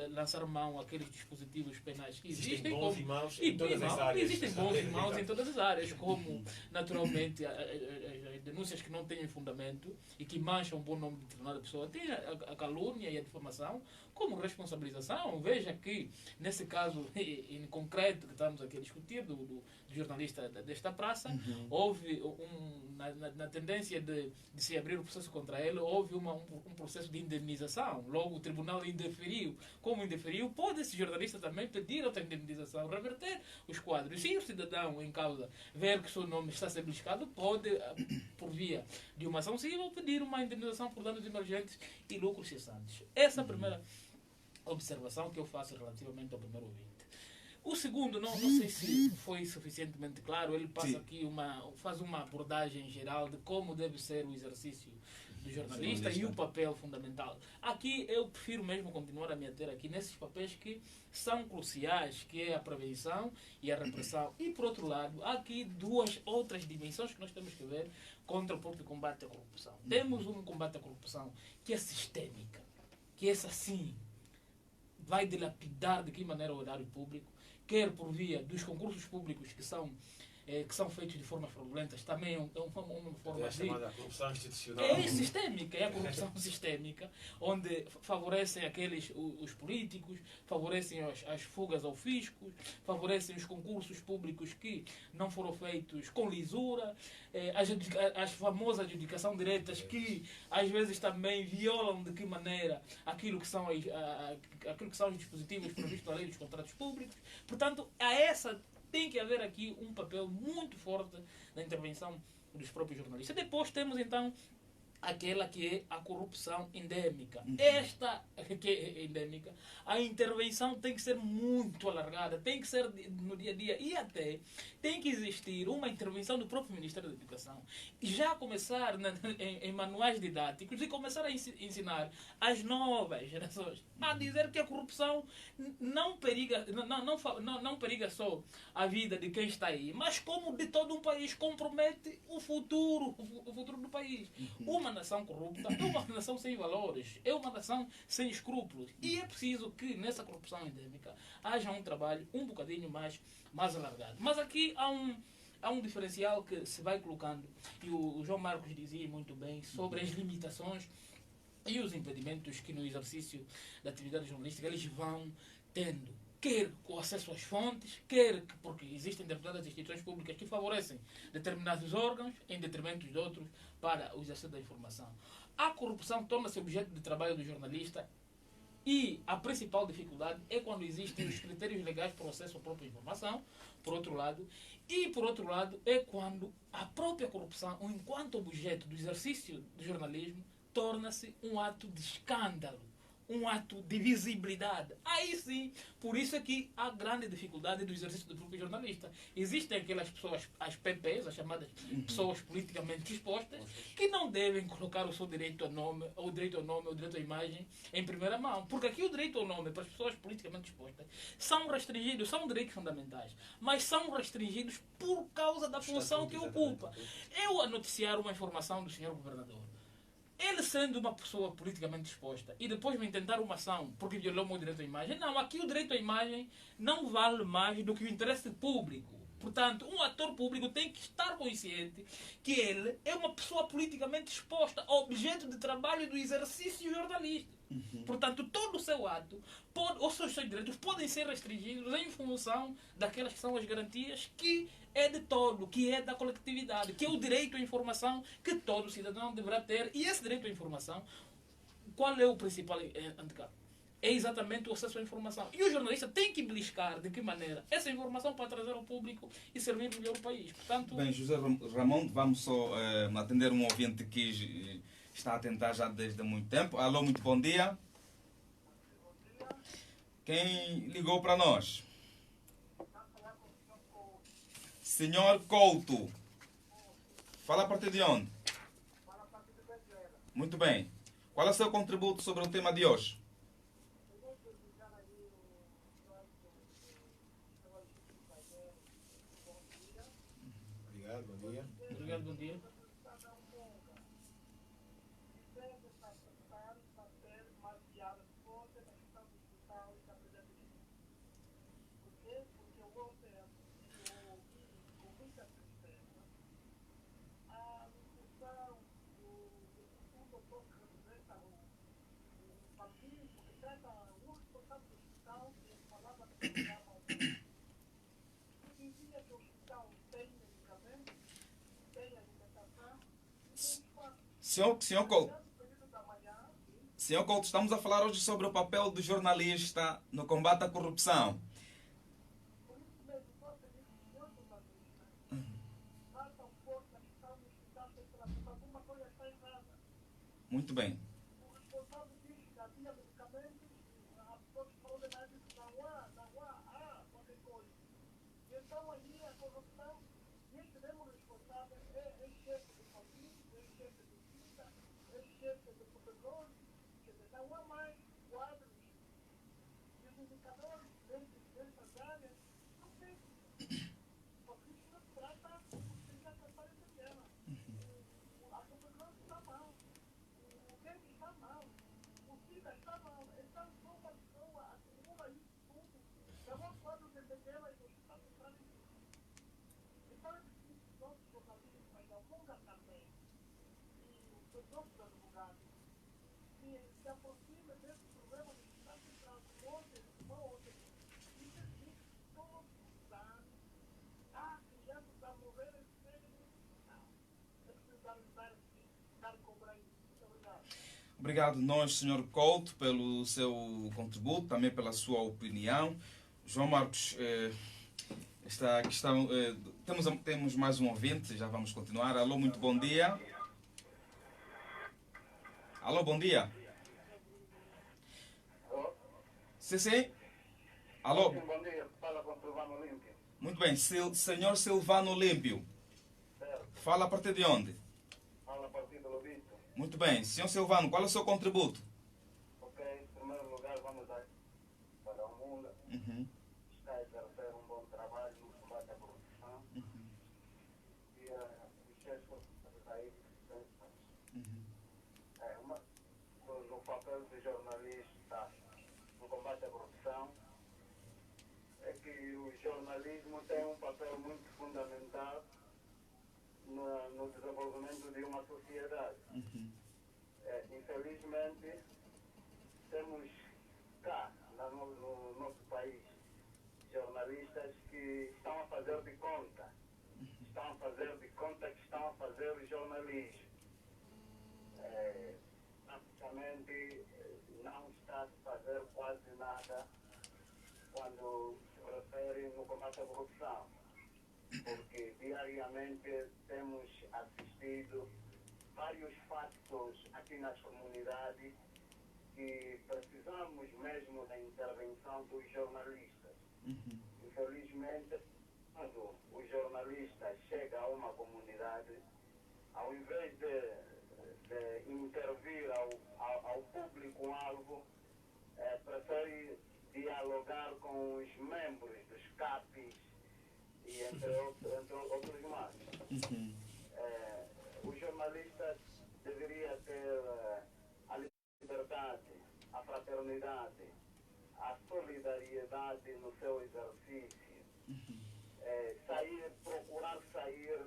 lançar mão àqueles dispositivos penais que existem. Bons e maus em todas as áreas. Existem bons e maus em todas as áreas, como naturalmente as denúncias que não têm fundamento e que mancham o bom nome de determinada pessoa, tem a calúnia e a difamação como responsabilização. Veja que, nesse caso em concreto que estamos aqui a discutir, do jornalista desta praça, houve na tendência de se abrir o processo contra ele, houve um processo de indemnização. Logo, o tribunal indeferiu. Como indeferiu, pode esse jornalista também pedir outra indemnização, reverter os quadros. E se o cidadão em causa ver que o seu nome está a ser beliscado, pode, por via de uma ação civil, pedir uma indemnização por danos emergentes e lucros cessantes. Essa é a primeira observação que eu faço relativamente ao primeiro ouvinte. O segundo, não sei se foi suficientemente claro, ele passa aqui faz uma abordagem geral de como deve ser o exercício do jornalista e o papel fundamental. Aqui eu prefiro mesmo continuar a me ater aqui nesses papéis que são cruciais, que é a prevenção e a repressão. E por outro lado, há aqui duas outras dimensões que nós temos que ver contra o próprio combate à corrupção. Temos um combate à corrupção que é sistêmica, que essa sim vai dilapidar de que maneira o erário público, quer por via dos concursos públicos que são feitos de formas fraudulentas, também é uma forma a chamada corrupção institucional. É sistémica, é a corrupção sistémica, onde favorecem os políticos, favorecem as fugas ao fisco, favorecem os concursos públicos que não foram feitos com lisura, as famosas adjudicação diretas que às vezes também violam de que maneira aquilo que são os dispositivos previstos na lei dos contratos públicos. Portanto, tem que haver aqui um papel muito forte na intervenção dos próprios jornalistas. Depois temos então aquela que é a corrupção endêmica. Esta que é endêmica, a intervenção tem que ser muito alargada, tem que ser no dia a dia e até tem que existir uma intervenção do próprio Ministério da Educação. Já começar em manuais didáticos e começar a ensinar as novas gerações a dizer que a corrupção não periga só a vida de quem está aí, mas como de todo um país, compromete o futuro do país. Uma nação corrupta é uma nação sem valores, é uma nação sem escrúpulos. E é preciso que nessa corrupção endêmica haja um trabalho um bocadinho mais alargado. Mas aqui há há um diferencial que se vai colocando, e o João Marcos dizia muito bem, sobre as limitações e os impedimentos que no exercício da atividade jornalística eles vão tendo, quer com acesso às fontes, quer que, porque existem determinadas instituições públicas que favorecem determinados órgãos em detrimento de outros para o exercício da informação. A corrupção torna-se objeto de trabalho do jornalista e a principal dificuldade é quando existem os critérios legais para o acesso à própria informação, por outro lado, e por outro lado é quando a própria corrupção, enquanto objeto do exercício do jornalismo, torna-se um ato de escândalo, um ato de visibilidade. Aí sim, por isso é que há grande dificuldade do exercício do próprio jornalista. Existem aquelas pessoas, as PPs, as chamadas pessoas politicamente expostas, que não devem colocar o seu direito ao nome, ou direito à imagem em primeira mão. Porque aqui o direito ao nome para as pessoas politicamente expostas são restringidos, são direitos fundamentais, mas são restringidos por causa da função que ocupa. Eu a noticiar uma informação do senhor governador, ele sendo uma pessoa politicamente exposta e depois me intentar uma ação porque violou o meu direito à imagem, não, aqui o direito à imagem não vale mais do que o interesse público. Portanto, um ator público tem que estar consciente que ele é uma pessoa politicamente exposta, objeto de trabalho do exercício jornalístico. Portanto, todo o seu ato, os seus direitos podem ser restringidos em função daquelas que são as garantias que é de todo, que é da coletividade, que é o direito à informação que todo cidadão deverá ter. E esse direito à informação, qual é o principal handicap? É exatamente o acesso à informação. E o jornalista tem que beliscar de que maneira essa informação para trazer ao público e servir melhor o país. Portanto... Bem, José Ramon, vamos só atender um ouvinte que está a tentar já desde muito tempo. Alô, muito bom dia. Quem ligou para nós? Senhor Couto. Fala a partir de onde? Muito bem. Qual é o seu contributo sobre o tema de hoje? Obrigado, bom dia. Obrigado, bom dia. Senhor Couto, estamos a falar hoje sobre o papel do jornalista no combate à corrupção. Muito bem. Obrigado nós, Sr. Couto, pelo seu contributo, também pela sua opinião. João Marcos, esta questão, temos mais um ouvinte, já vamos continuar. Alô, muito bom dia. Alô, bom dia. Sim, sim. Alô. Bom dia, fala com Silvano Olímpio. Muito bem, senhor Silvano Olímpio. Fala a partir de onde? Fala a partir do Lobito. Muito bem. Senhor Silvano, qual é o seu contributo? Ok, em primeiro lugar vamos dar para o mundo. Está a exercer um bom trabalho no combate à corrupção. E o chefe daí no papel do jornalista no combate à corrupção é que o jornalismo tem um papel muito fundamental no desenvolvimento de uma sociedade. Infelizmente, temos cá, no nosso país, jornalistas que estão a fazer de conta. Estão a fazer de conta que estão a fazer jornalismo. Praticamente não está a fazer quase nada quando se refere no combate à corrupção. Porque diariamente temos assistido vários fatos aqui nas comunidades que precisamos mesmo da intervenção dos jornalistas. Infelizmente, quando o jornalista chega a uma comunidade, ao invés de intervir ao público-alvo, prefere dialogar com os membros dos CAPs e entre outros mais. O jornalista deveria ter a liberdade, a fraternidade, a solidariedade no seu exercício. Procurar sair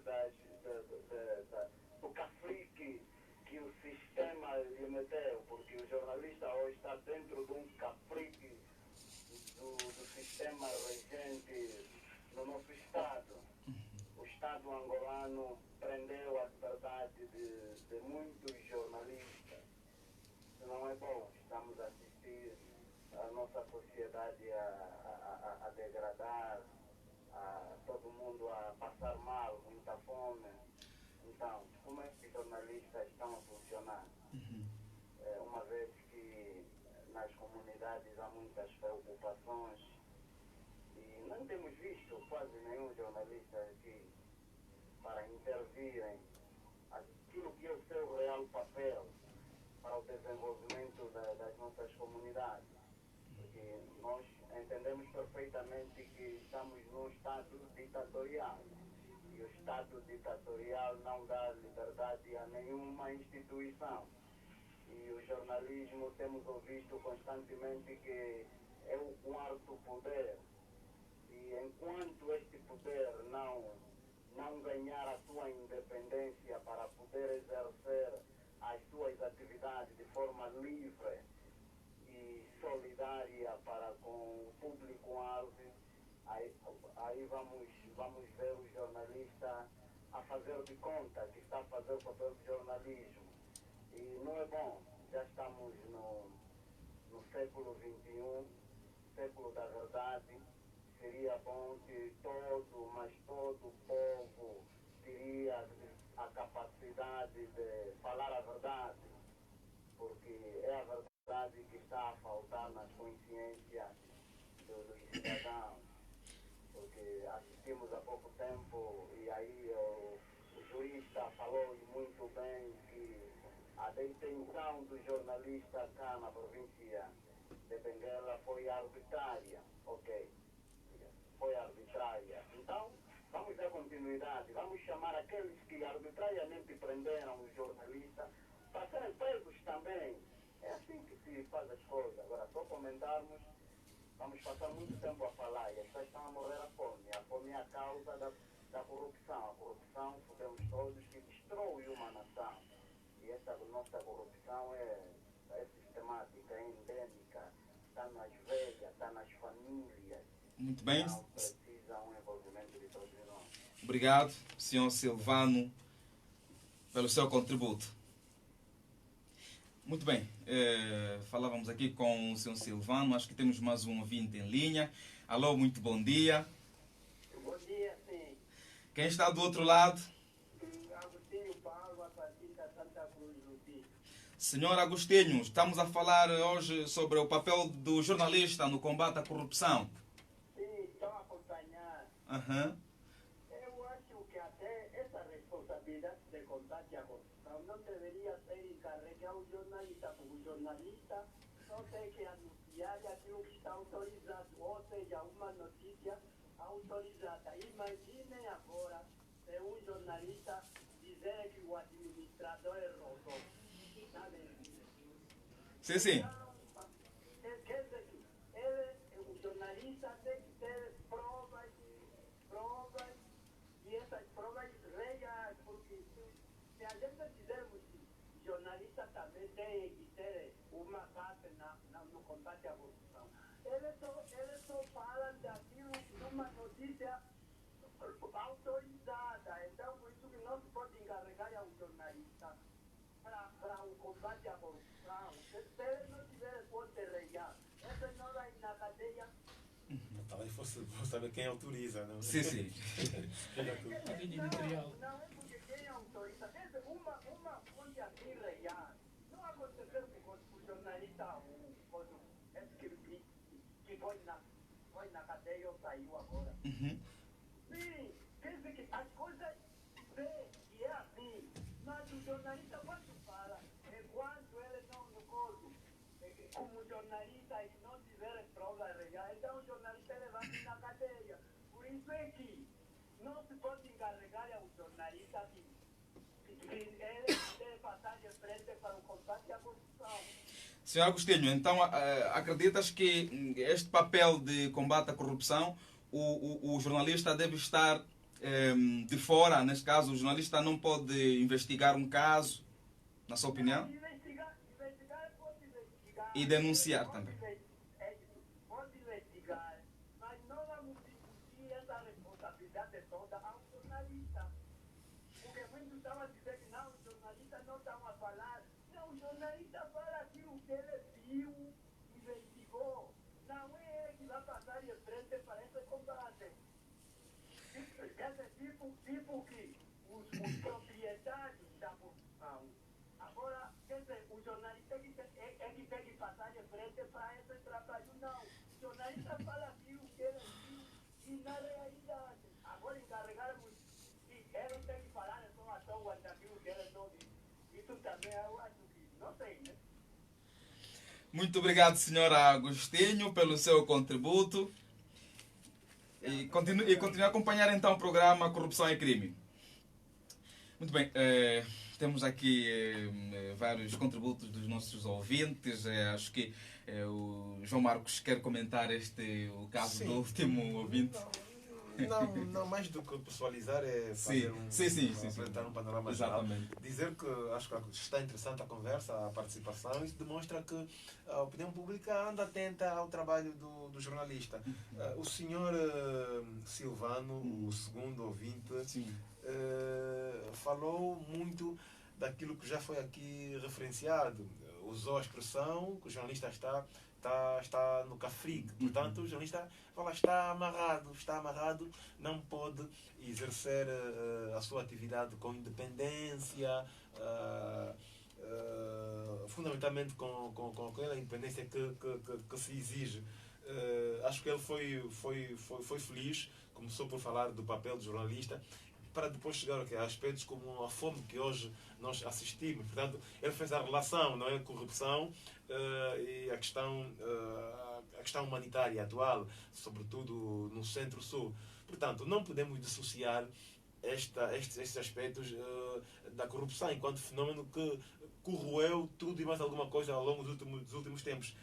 do caprique que o sistema lhe meteu, porque o jornalista hoje está dentro de um caprique do sistema regente no nosso Estado. O Estado angolano prendeu a liberdade de muitos jornalistas. Isso não é bom. Estamos a assistir a nossa sociedade a degradar, todo mundo a passar mal, muita fome. Então, como é que os jornalistas estão a funcionar? Uma vez que nas comunidades há muitas preocupações e não temos visto quase nenhum jornalista aqui para intervirem aquilo que é o seu real papel para o desenvolvimento das nossas comunidades. Porque nós entendemos perfeitamente que estamos num Estado ditatorial. E o Estado ditatorial não dá liberdade a nenhuma instituição. E o jornalismo temos ouvido constantemente que é o quarto poder. E enquanto este poder não ganhar a sua independência para poder exercer as suas atividades de forma livre e solidária para com o público-alvo, aí vamos ver o jornalista a fazer de conta que está a fazer o papel de jornalismo. E não é bom. Já estamos no século XXI, século da verdade. Seria bom que todo o povo teria a capacidade de falar a verdade, porque é a verdade que está a faltar nas consciências dos cidadãos. Porque assistimos há pouco tempo, e aí o jurista falou muito bem que a detenção do jornalista cá na província de Benguela foi arbitrária. Ok, foi arbitrária. Então, vamos dar continuidade, vamos chamar aqueles que arbitrariamente prenderam os jornalistas para serem presos também. É assim que se faz as coisas. Agora, só comentarmos, vamos passar muito tempo a falar e as pessoas estão a morrer à fome. A fome é a causa da corrupção. A corrupção, sabemos todos, que destrói uma nação. E essa nossa corrupção é sistemática, é endêmica, está nas velhas, está nas famílias. Muito bem. Não precisa um envolvimento de todos nós. Obrigado, Sr. Silvano, pelo seu contributo. Muito bem, falávamos aqui com o Sr. Silvano, acho que temos mais um ouvinte em linha. Alô, muito bom dia. Bom dia, sim. Quem está do outro lado? Agostinho Paulo, a partir da Santa Cruz do Sul. Senhor Agostinho, estamos a falar hoje sobre o papel do jornalista no combate à corrupção. Sim, estou a acompanhar. Eu acho que até essa responsabilidade de combate à corrupção não deveria ser encarregada ao jornalista, porque o jornalista só tem que anunciar aquilo que está autorizado, ou seja, uma notícia autorizada. Imaginem agora se um jornalista dizer que o administrador errou. Sim, sim. Quer dizer que o jornalista tem que ter provas, e essas provas regam por se a gente dizermos que jornalista também tem que ter uma parte no combate à corrupção, eles só falam daquilo numa notícia autorizada. Então, por isso que não se pode encarregar ao jornalista para o combate à corrupção. Se eles não tiverem ponte real, eles não vai na cadeia. Talvez fosse saber quem autoriza, não? Sim, sim. Editorial. Não é porque quem autoriza. Quer dizer, uma fonte aqui real. Não aconteceu com o jornalista que foi na cadeia ou saiu agora. Uhum. Sim, quer dizer que as coisas vê que é assim. Mas o jornalista, quando fala, quando ele não no corpo, como jornalista e não tiver prova real, então o jornalista ele vai na cadeia. Por isso é que não se pode encarregar ao jornalista que ele deve passar de frente para o combate à corrupção. Senhor Agostinho, então acreditas que este papel de combate à corrupção, o jornalista deve estar de fora? Neste caso, o jornalista não pode investigar um caso, na sua opinião? Investigar pode investigar. E denunciar também. Pode investigar, mas não vamos discutir essa responsabilidade toda ao jornalista. Porque muitos estavam a dizer que não, os jornalistas não estão a falar. Não, o jornalista fala aquilo que ele viu, investigou. Não é ele que vai passar de frente para esse combate. Quer dizer, tipo que os proprietários da corrupção. Agora, quer dizer, o jornalista é que tem que passar de frente para esse trabalho. Não, o jornalista fala aquilo que ele viu e na realidade. Agora encarregarmos que ele tem que falar só a toa daquilo que ele não disse. Isso também eu acho que, não sei, né? Muito obrigado, Sr. Agostinho, pelo seu contributo. E continue a acompanhar então o programa Corrupção e Crime. Muito bem, temos aqui vários contributos dos nossos ouvintes. Acho que o João Marcos quer comentar o caso do último ouvinte. Não, mais do que pessoalizar é fazer apresentar um panorama geral. Dizer que acho que está interessante a conversa, a participação. Isso demonstra que a opinião pública anda atenta ao trabalho do jornalista. O senhor Silvano, o segundo ouvinte, falou muito daquilo que já foi aqui referenciado. Usou a expressão que o jornalista está no cafrigue. Portanto, o jornalista está amarrado, não pode exercer a sua atividade com independência, fundamentalmente com aquela independência que se exige. Acho que ele foi feliz, começou por falar do papel do jornalista, para depois chegar a aspectos como a fome que hoje nós assistimos. Portanto, ele fez a relação, não é, corrupção e a questão humanitária atual, sobretudo no Centro-Sul. Portanto, não podemos dissociar estes aspectos da corrupção enquanto fenómeno que corroeu tudo e mais alguma coisa ao longo dos últimos tempos.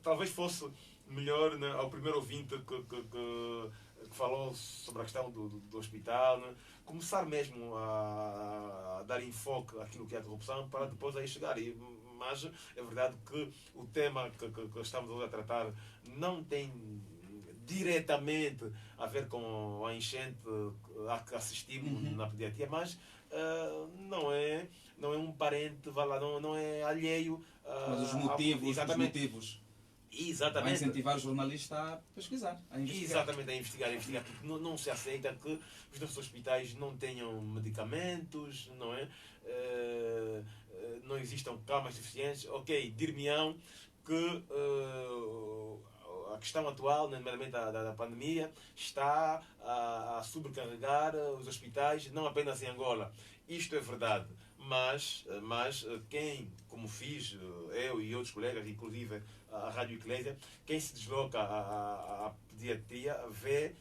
Talvez fosse melhor, né, ao primeiro ouvinte que falou sobre a questão do hospital, né, começar mesmo a dar enfoque àquilo que é a corrupção para depois aí chegar. Mas é verdade que o tema que estamos hoje a tratar não tem diretamente a ver com a enchente a que assistimos na pediatria, mas não é um parente, não é alheio. Mas os motivos. Exatamente. Vai incentivar o jornalista a pesquisar, a investigar. Exatamente, a investigar. Porque não se aceita que os nossos hospitais não tenham medicamentos, não é? Não existam camas suficientes. Ok, dir-me-ão que a questão atual, nomeadamente da pandemia, está a sobrecarregar os hospitais, não apenas em Angola. Isto é verdade. Mas quem, como fiz, eu e outros colegas, inclusive a Rádio Eclésia, quem se desloca à pediatria vê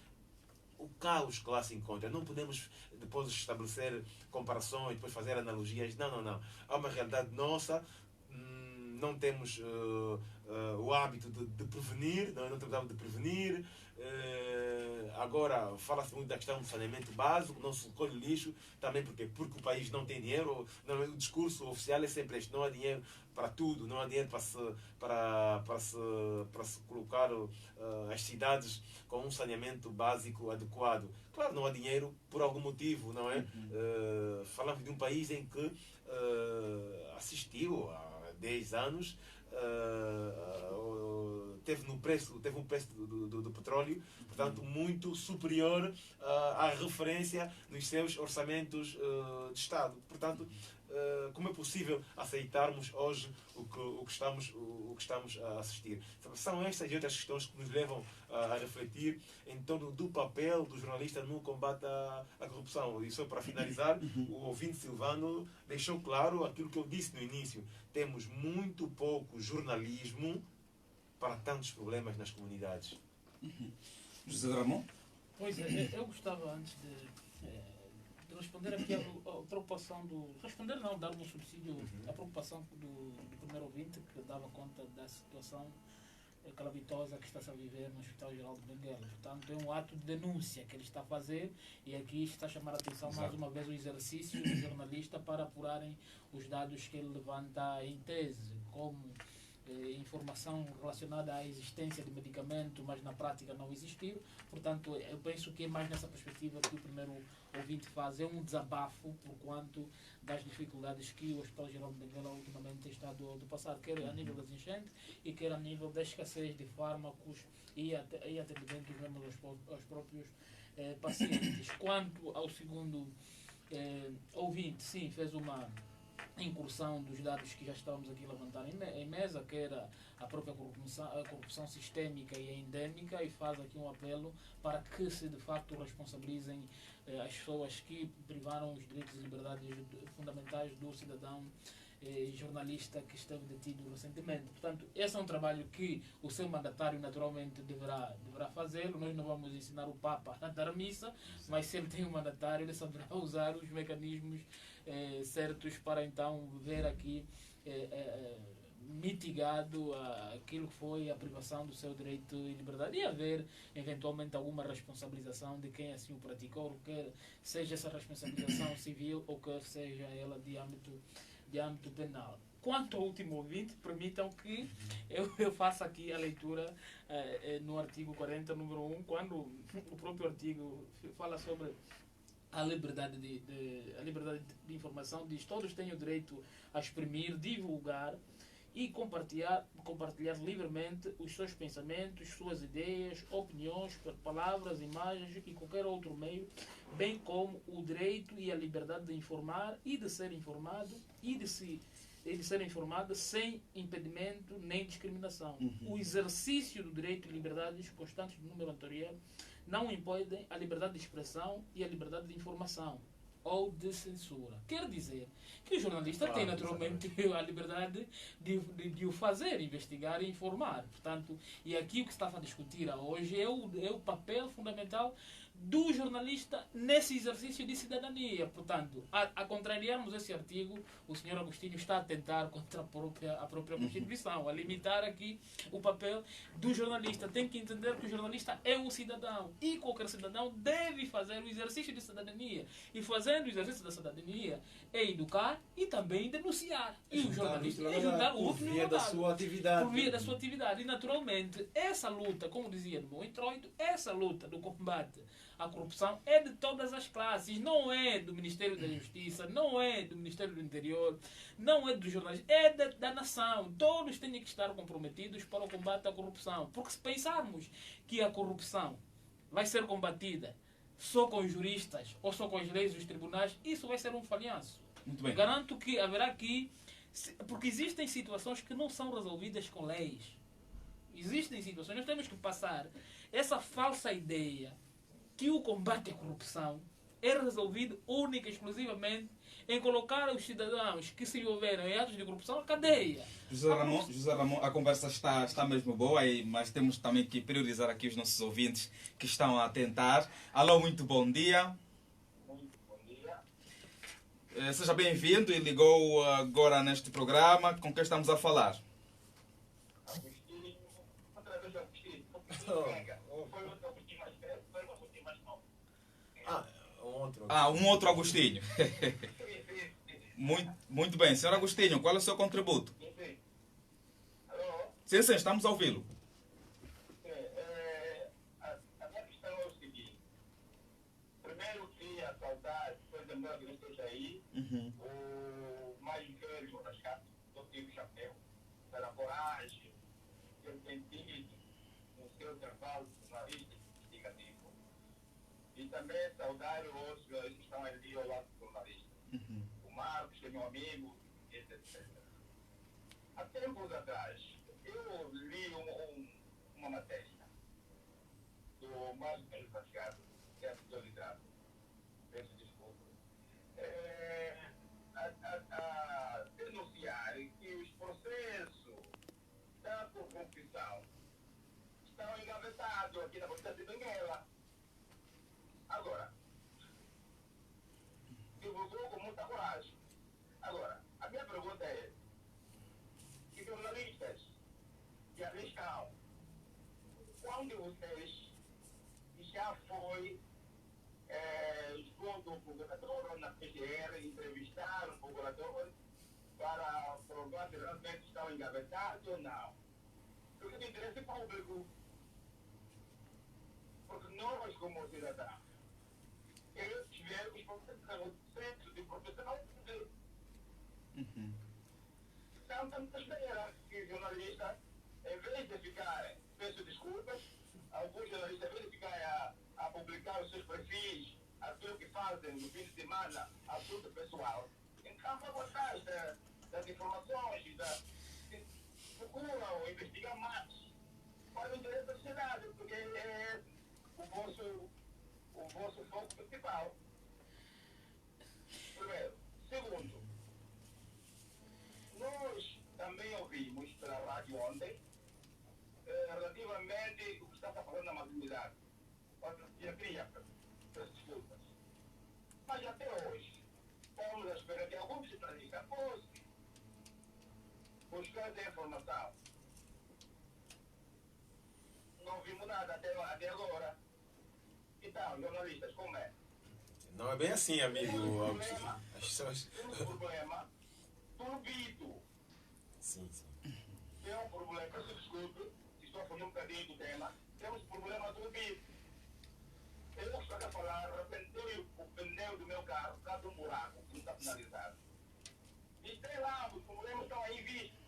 o caos que lá se encontra. Não podemos depois estabelecer comparações, depois fazer analogias. Não. Há uma realidade nossa, não temos o hábito de prevenir, não temos o hábito de prevenir. agora fala-se muito da questão do saneamento básico, não se recolhe lixo, também porque o país não tem dinheiro. O discurso oficial é sempre este: não há dinheiro para tudo, não há dinheiro para se colocar as cidades com um saneamento básico adequado. Claro, não há dinheiro por algum motivo, não é? Falamos de um país em que assistiu há 10 anos, teve um preço do petróleo, portanto, muito superior à referência nos seus orçamentos de Estado. Portanto, como é possível aceitarmos hoje o que estamos a assistir? São estas e outras questões que nos levam a refletir em torno do papel do jornalista no combate à corrupção. E só para finalizar, o ouvinte Silvano deixou claro aquilo que eu disse no início: temos muito pouco jornalismo para tantos problemas nas comunidades. José Ramon? Pois é, eu gostava, antes de responder aqui a preocupação responder não, dar um subsídio à preocupação do primeiro ouvinte, que dava conta da situação calamitosa que está-se a viver no Hospital Geral de Benguela. Portanto, é um ato de denúncia que ele está a fazer, e aqui está a chamar a atenção mais uma vez o exercício do jornalista para apurarem os dados que ele levanta em tese, como informação relacionada à existência de medicamento, mas na prática não existiu. Portanto, eu penso que é mais nessa perspectiva que o primeiro ouvinte faz. É um desabafo por quanto das dificuldades que o Hospital Geral de Benguela ultimamente tem estado a passar, quer a nível das enchentes e quer a nível da escassez de fármacos e atendimentos mesmo aos próprios pacientes. Quanto ao segundo ouvinte, sim, fez uma incursão dos dados que já estávamos aqui a levantar em mesa, que era a própria corrupção sistémica e endémica, e faz aqui um apelo para que se de facto responsabilizem as pessoas que privaram os direitos e liberdades fundamentais do cidadão jornalista que esteve detido recentemente. Portanto, esse é um trabalho que o seu mandatário naturalmente deverá fazê-lo. Nós não vamos ensinar o Papa a dar missa, mas se ele tem um mandatário, ele saberá usar os mecanismos certos para então ver aqui mitigado aquilo que foi a privação do seu direito e liberdade, e haver eventualmente alguma responsabilização de quem assim o praticou, quer seja essa responsabilização civil ou quer seja ela de âmbito penal. Quanto ao último ouvinte, permitam que eu faça aqui a leitura no artigo 40, número 1, quando o próprio artigo fala sobre a liberdade de informação, diz: todos têm o direito a exprimir, divulgar e compartilhar livremente os seus pensamentos, suas ideias, opiniões, palavras, imagens e qualquer outro meio, bem como o direito e a liberdade de informar e de ser informado e de ser informado sem impedimento nem discriminação. O exercício do direito e liberdades constantes do número anterior não impedem a liberdade de expressão e a liberdade de informação ou de censura. Quer dizer que o jornalista tem naturalmente a liberdade de o fazer, investigar e informar. Portanto, e aqui o que se está a discutir hoje é o papel fundamental do jornalista nesse exercício de cidadania. Portanto, a contrariarmos esse artigo, o Sr. Agostinho está a tentar contra a própria Constituição, a limitar aqui o papel do jornalista. Tem que entender que o jornalista é um cidadão e qualquer cidadão deve fazer o exercício de cidadania. E fazendo o exercício da cidadania é educar e também denunciar. E o jornalista é juntar o último por via da sua atividade. Por via da sua atividade. E naturalmente, essa luta, como dizia no bom introito, essa luta do combate à corrupção é de todas as classes, não é do Ministério da Justiça, não é do Ministério do Interior, não é dos jornalistas, é da nação. Todos têm que estar comprometidos para o combate à corrupção. Porque se pensarmos que a corrupção vai ser combatida só com os juristas ou só com as leis dos tribunais, isso vai ser um falhanço. Muito bem. Garanto que haverá aqui, porque existem situações que não são resolvidas com leis. Existem situações, nós temos que passar essa falsa ideia que o combate à corrupção é resolvido única e exclusivamente em colocar os cidadãos que se envolveram em atos de corrupção na cadeia. José Ramon, a conversa está mesmo boa, mas temos também que priorizar aqui os nossos ouvintes que estão a tentar. Alô, muito bom dia. Muito bom dia. Seja bem-vindo e ligou agora neste programa. Com quem estamos a falar? Agostinho, outra vez Agostinho. Foi outro Agostinho mais perto, foi o Agostinho outro. Um outro Agostinho. Muito bem. Senhor Agostinho, qual é o seu contributo? Alô? Sim, estamos a ouvi-lo. A minha questão é o seguinte. Primeiro queria saudar, depois lembrar que não esteja aí, o mais velho Rascato, do Tico Chapéu, pela coragem que ele tem tido no seu trabalho jornalístico investigativo. E também saudar os outros que estão ali ao lado do jornalista. O Marcos, que é meu amigo, etc. Há tempos atrás, eu li uma matéria do Márcio Pedro Pascal, que é atualizado, peço desculpa, a denunciar que os processos da corrupção estão engavetados aqui na Polícia de Benguela. Agora, divulgou com muita coragem. Agora, a minha pergunta é, que jornalistas que arriscam, quando vocês já foi junto ao procurador na PGR, entrevistar o procurador para provar se realmente estão engavetados ou não? Porque tem interesse público. Porque nós, como cidadãos, tivemos processos de profissão são tantas maneiras que jornalistas, em vez de ficar, peço desculpas, alguns jornalistas, em vez de ficar a publicar os seus perfis, aquilo que fazem no fim de semana, assunto pessoal, então vão atrás das informações, procuram investigar mais para o interesse da sociedade, porque é o vosso foco principal. Primeiro. Segundo, nós também ouvimos pela rádio ontem relativamente o que está passando na maternidade. Eu queria peço desculpas. Mas até hoje, estamos à espera que alguns jornalistas fossem buscar essa informação. Não vimos nada até agora. Então, jornalistas, como é? Não é bem assim, amigo. Temos um problema duvido. Sim. Tem um problema, peço desculpe, estou falando um bocadinho do tema. Temos um problema duvido. Eu estou a falar, arrebentei o pneu do meu carro por causa de um buraco que não está finalizado. E tem lá, os problemas estão aí vistos.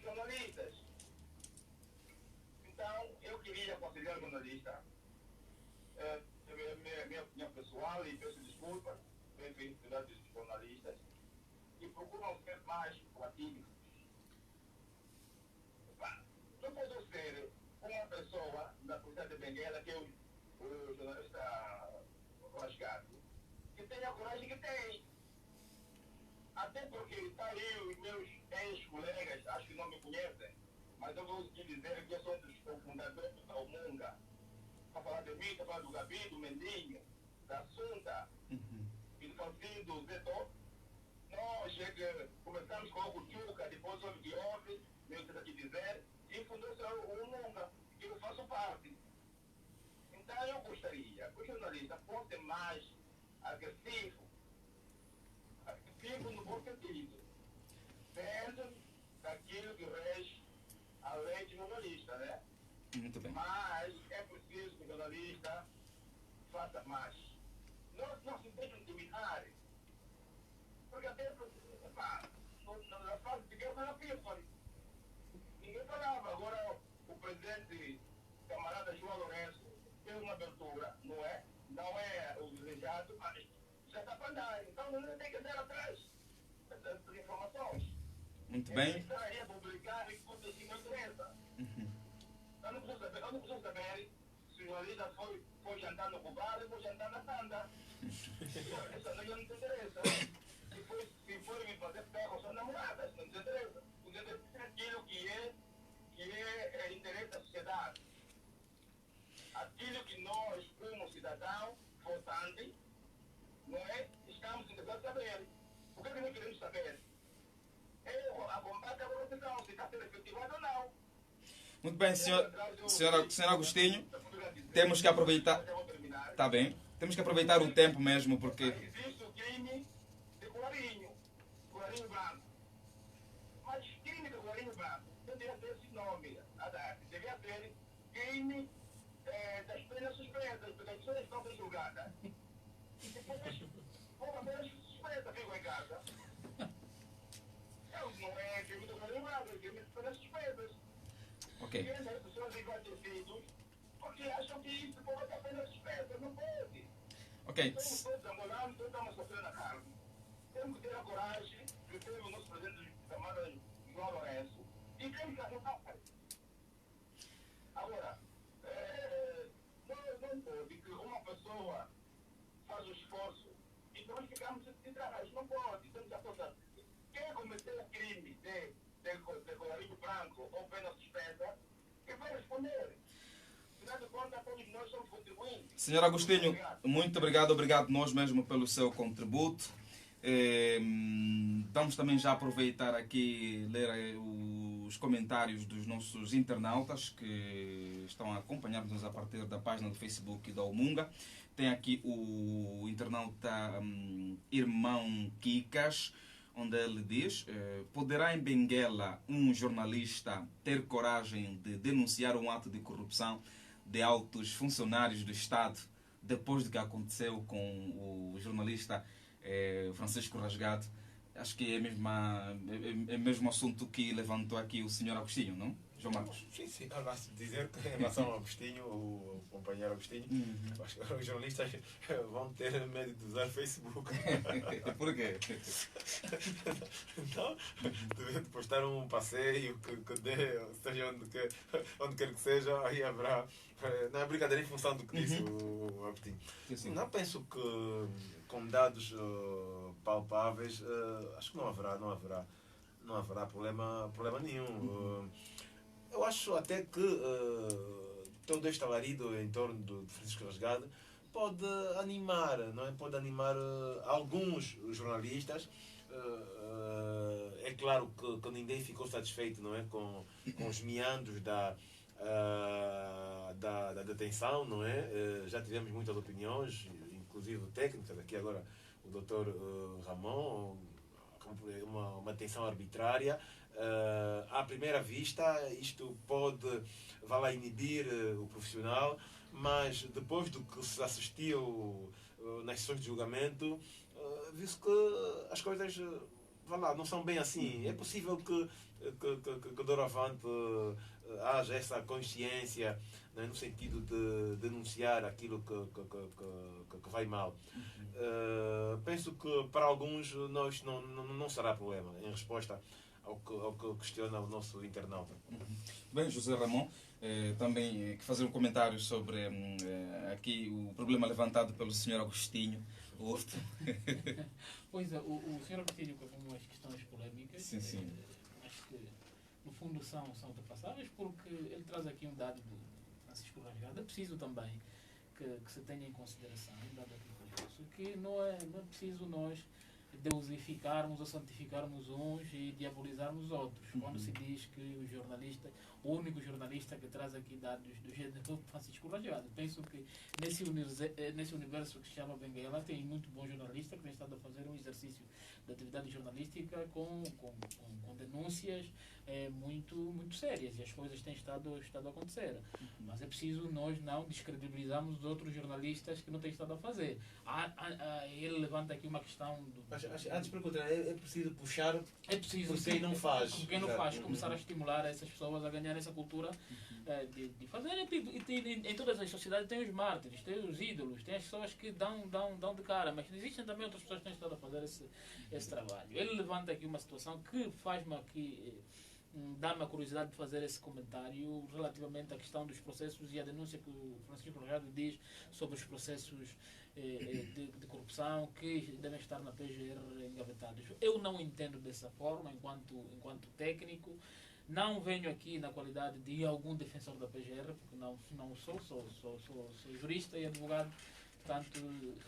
Jornalistas. Então, eu queria aconselhar o jornalista, minha opinião pessoal, e peço desculpa, bem feito dos jornalistas, e procuram ser mais proativos. Não pode ser uma pessoa da Polícia de Benguela, que é o jornalista Rasgado, que tem a coragem que tem. Até porque está aí os meus ex-colegas, acho que não me conhecem, mas eu vou te dizer que eu sou um dos cofundadores da Omunga. Para falar de mim, está falando do Gabi, do Mendinho, da Assunta e do falecido Zeto. Nós começamos com o Cuchuca, depois houve de ontem, meu Deus aqui dizer, e fundou-se o Omunga, que eu faço parte. Então eu gostaria que o jornalista fosse mais agressivo no bom sentido, dentro daquilo que rege a lei de jornalista, né? Muito bem. Mas é preciso que o jornalista faça mais. Não se deixe intimidar, porque até na fase de guerra era pífaro. Ninguém falava. Agora o presidente, camarada João Lourenço, fez uma abertura, não é? Não é o desejado, mas já está para andar. Então não tem que andar atrás dessas informações. Muito bem. Ele estaria a publicar e tudo assim não interessa. Eu não preciso saber se o jornalista foi jantar no Cubado ou foi jantar na Tanda. Isso não me interessa. Se for me fazer ferro com suas namoradas, não me interessa. Porque tem aquilo que é interesse da sociedade. Aquilo que nós, como cidadão, votante, não é? Estamos interessados em saber. O que nós queremos saber? É a combate à corrupção, se está sendo efetivado ou não. Muito bem, senhor Agostinho. Temos que aproveitar. Está bem. Temos que aproveitar o tempo mesmo, porque... Existe o crime de colarinho branco. Mas crime de colarinho branco não devia ter esse nome, devia ter crime das penas suspensas, porque as pessoas estão sendo julgadas. E depois, uma pena suspensa ficam em casa. Não é crime de colarinho branco, é crime de penas suspensas. Ok. E as pessoas ficam detenidas porque acham que isso pode ter pena suspensa. Não pode. Ok. Estamos todos angolanos, todos estamos sofrendo a carne. Temos que ter a coragem de ter o nosso presidente chamado João Lourenço e temos que ajudar. Agora, não pode que uma pessoa faz o esforço e nós ficamos de trás. Não pode. Temos a coisa. Quem cometeu o crime de colarinho branco ou pena suspensa, que vai responder. Afinal de contas, todos nós somos contribuintes. Senhor Agostinho, muito obrigado nós mesmo pelo seu contributo. Vamos também já aproveitar aqui ler os comentários dos nossos internautas que estão a acompanhar-nos a partir da página do Facebook da Omunga. Tem aqui o internauta Irmão Kikas, onde ele diz: poderá em Benguela um jornalista ter coragem de denunciar um ato de corrupção de altos funcionários do Estado depois do que aconteceu com o jornalista Francisco Rasgado? Acho que é o mesmo assunto que levantou aqui o senhor Agostinho, não? João Marcos. Sim. Basta dizer que em relação ao Agostinho, o companheiro Agostinho, acho que os jornalistas vão ter medo de usar Facebook. Por quê? Não, de postar um passeio que dê, seja onde quer que seja, aí haverá. Não é brincadeira em função do que disse o Agostinho. Sim. Não penso que com dados palpáveis, acho que não haverá problema nenhum. Eu acho até que todo este alarido em torno de Francisco Rasgado pode animar, não é? Pode animar alguns jornalistas. É claro que ninguém ficou satisfeito, não é, com os meandros da detenção, não é? Já tivemos muitas opiniões, inclusive técnicas. Aqui agora o Dr. Ramon, uma detenção arbitrária. À primeira vista, isto pode inibir o profissional, mas depois do que se assistiu nas sessões de julgamento, viu-se que as coisas não são bem assim. É possível que doravante haja essa consciência, né, no sentido de denunciar aquilo que vai mal. Penso que para alguns não será problema, em resposta ao que questiona o nosso internauta. Bem, José Ramon, também fazer um comentário sobre aqui o problema levantado pelo senhor Agostinho. Pois é, o senhor Agostinho colocou umas questões polémicas. Sim. Acho que no fundo são ultrapassáveis, porque ele traz aqui um dado do Francisco Rasgado. É preciso também que se tenha em consideração, um dado aqui curioso, que não é preciso nós deusificarmos ou santificarmos uns e diabolizarmos os outros. Quando se diz que o único jornalista que traz aqui dados do género Francisco Rasgado, penso que nesse universo que se chama Benguela tem muito bom jornalista que tem estado a fazer um exercício de atividade jornalística com denúncias muito sérias, e as coisas têm estado a acontecer. Mas é preciso nós não descredibilizarmos os outros jornalistas que não têm estado a fazer. Ele levanta aqui uma questão Antes de perguntar, é preciso puxar por quem não faz. Por quem não faz, começar a estimular essas pessoas a ganhar essa cultura de fazer. E em todas as sociedades tem os mártires, tem os ídolos, tem as pessoas que dão de cara, mas existem também outras pessoas que têm estado a fazer esse trabalho. Ele levanta aqui uma situação que faz-me aqui, dá-me a curiosidade de fazer esse comentário relativamente à questão dos processos e a denúncia que o Francisco Rasgado diz sobre os processos de corrupção que devem estar na PGR engavetados. Eu não entendo dessa forma enquanto técnico. Não venho aqui na qualidade de algum defensor da PGR, porque não sou jurista e advogado portanto,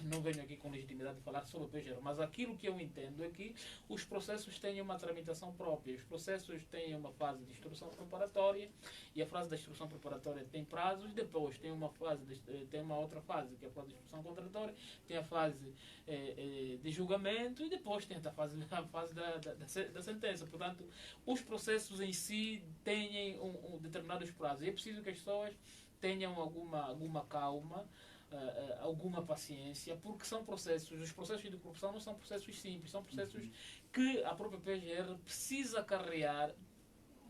não venho aqui com legitimidade de falar sobre o PGR, mas aquilo que eu entendo é que os processos têm uma tramitação própria, os processos têm uma fase de instrução preparatória, e a fase da instrução preparatória tem prazos, depois tem uma outra fase, que é a fase de instrução contraditória, tem a fase de julgamento, e depois tem a fase da sentença. Portanto, os processos em si têm determinados prazos, e é preciso que as pessoas tenham alguma calma, alguma paciência, porque são processos, os processos de corrupção não são processos simples, são processos que a própria PGR precisa carregar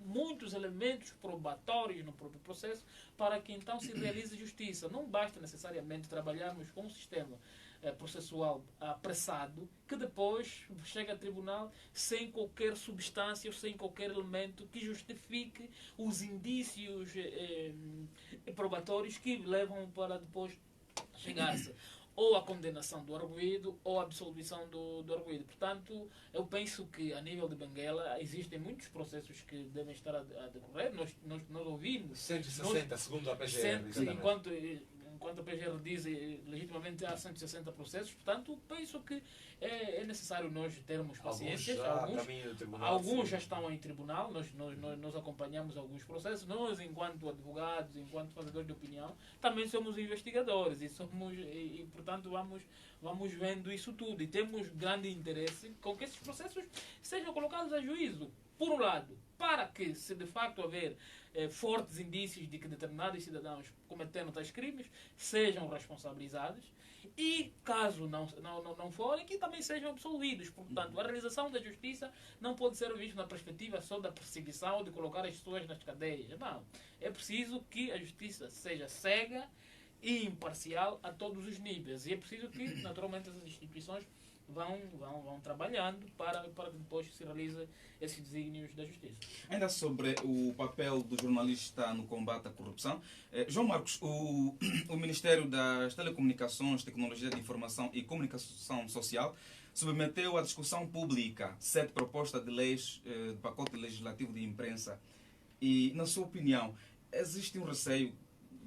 muitos elementos probatórios no próprio processo para que então se realize justiça. Não basta necessariamente trabalharmos com um sistema processual apressado que depois chega a tribunal sem qualquer substância ou sem qualquer elemento que justifique os indícios probatórios que levam para depois chegar-se ou a condenação do arguido ou a absolvição do arguido. Portanto, eu penso que a nível de Benguela existem muitos processos que devem estar a decorrer. Nós ouvimos 160, segundo a PGR. Enquanto a PGR diz legitimamente há 160 processos, portanto, penso que é necessário nós termos paciência. Alguns já estão em tribunal, nós acompanhamos alguns processos. Nós, enquanto advogados, enquanto fazedores de opinião, também somos investigadores e portanto, vamos vendo isso tudo. E temos grande interesse com que esses processos sejam colocados a juízo. Por um lado, para que, se de facto haver fortes indícios de que determinados cidadãos cometeram tais crimes, sejam responsabilizados e, caso não forem, que também sejam absolvidos. Portanto, a realização da justiça não pode ser vista na perspectiva só da perseguição ou de colocar as pessoas nas cadeias. Não. É preciso que a justiça seja cega e imparcial a todos os níveis. E é preciso que, naturalmente, as instituições vão trabalhando para que depois se realize esses desígnios da justiça. Ainda sobre o papel do jornalista no combate à corrupção, João Marcos, o Ministério das Telecomunicações, Tecnologia de Informação e Comunicação Social submeteu à discussão pública 7 propostas de leis do pacote legislativo de imprensa. E, na sua opinião, existe um receio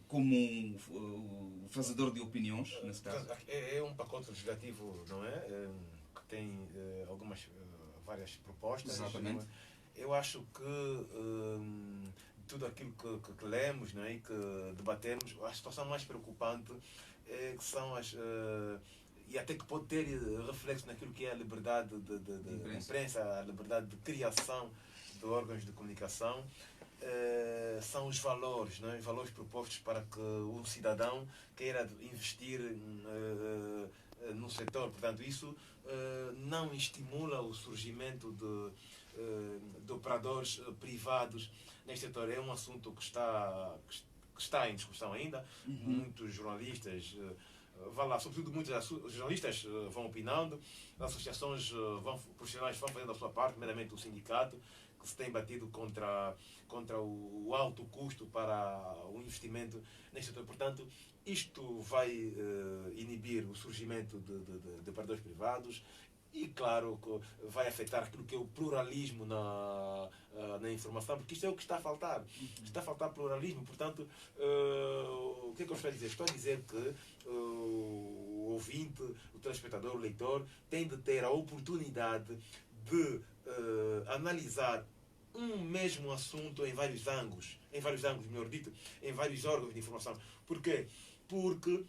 como um fazedor de opiniões, nesse caso? É um pacote legislativo, não é? Que tem várias propostas. Exatamente. Eu acho que tudo aquilo que lemos, não é? E que debatemos, a situação mais preocupante é que são e até que pode ter reflexo naquilo que é a liberdade de imprensa, a liberdade de criação de órgãos de comunicação. São os valores, não é? Os valores propostos para que um cidadão queira investir no setor. Portanto, isso não estimula o surgimento de operadores privados neste setor. É um assunto que está em discussão ainda. Muitos jornalistas, sobretudo muitos jornalistas vão opinando, as associações profissionais vão fazendo a sua parte, primeiramente o sindicato, que se tem batido contra o alto custo para o investimento neste setor. Portanto, isto vai inibir o surgimento de operadores privados e, claro, vai afetar aquilo que é o pluralismo na informação, porque isto é o que está a faltar. Está a faltar pluralismo. Portanto, o que é que eu estou a dizer? Estou a dizer que o ouvinte, o telespectador, o leitor, tem de ter a oportunidade de analisar um mesmo assunto em vários ângulos, melhor dito, em vários órgãos de informação. Por quê? Porque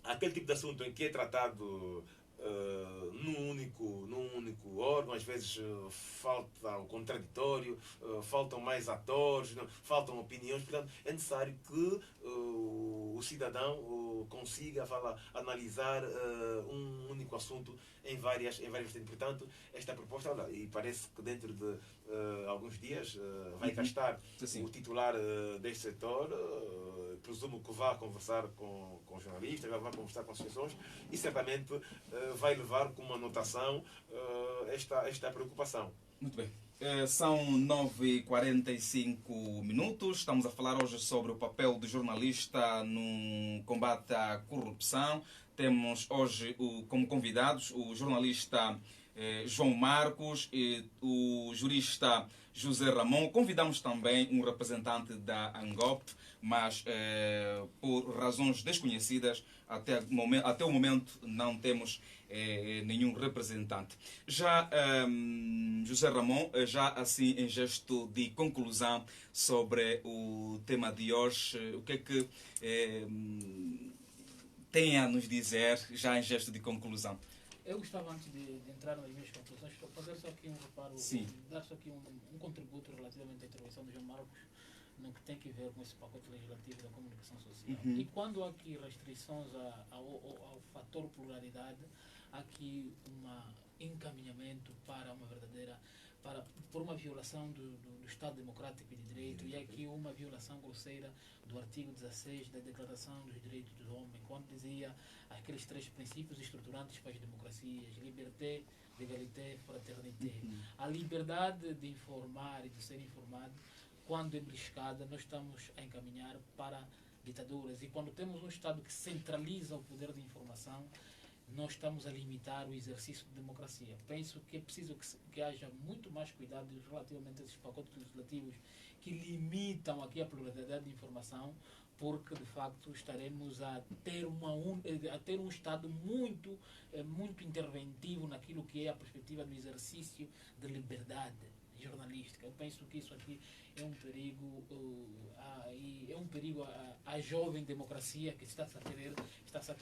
aquele tipo de assunto em que é tratado num único órgão, às vezes falta o contraditório, faltam mais atores, faltam opiniões. Portanto, é necessário que o cidadão consiga analisar um único assunto em várias vertentes. Portanto, esta proposta, e parece que dentro de alguns dias vai cá estar o titular deste setor. Presumo que vá conversar com jornalistas, vai conversar com associações e certamente vai levar como anotação esta preocupação. Muito bem. São 9h45. Estamos a falar hoje sobre o papel do jornalista no combate à corrupção. Temos hoje como convidados o jornalista João Marcos e o jurista José Ramon. Convidamos também um representante da ANGOP, mas por razões desconhecidas, até o momento não temos nenhum representante. Já José Ramon, já assim em gesto de conclusão sobre o tema de hoje, o que é que tem a nos dizer, já em gesto de conclusão? Eu gostava, antes de entrar nas minhas conclusões, fazer só aqui um reparo, dar só aqui um contributo relativamente à intervenção do João Marcos no que tem que ver com esse pacote legislativo da comunicação social. E quando há aqui restrições ao fator pluralidade, há aqui um encaminhamento para uma verdadeira, por uma violação do Estado Democrático e de Direito, e aqui uma violação grosseira do artigo 16 da Declaração dos Direitos do Homem, quando dizia aqueles 3 princípios estruturantes para as democracias: liberté, égalité, fraternité. A liberdade de informar e de ser informado, quando é beliscada, nós estamos a encaminhar para ditaduras. E quando temos um Estado que centraliza o poder de informação, nós estamos a limitar o exercício de democracia. Penso que é preciso que haja muito mais cuidado relativamente a esses pacotes legislativos que limitam aqui a pluralidade de informação, porque de facto estaremos a ter um Estado muito interventivo naquilo que é a perspectiva do exercício de liberdade jornalística. Eu penso que isso aqui é um perigo, à jovem democracia que está a querer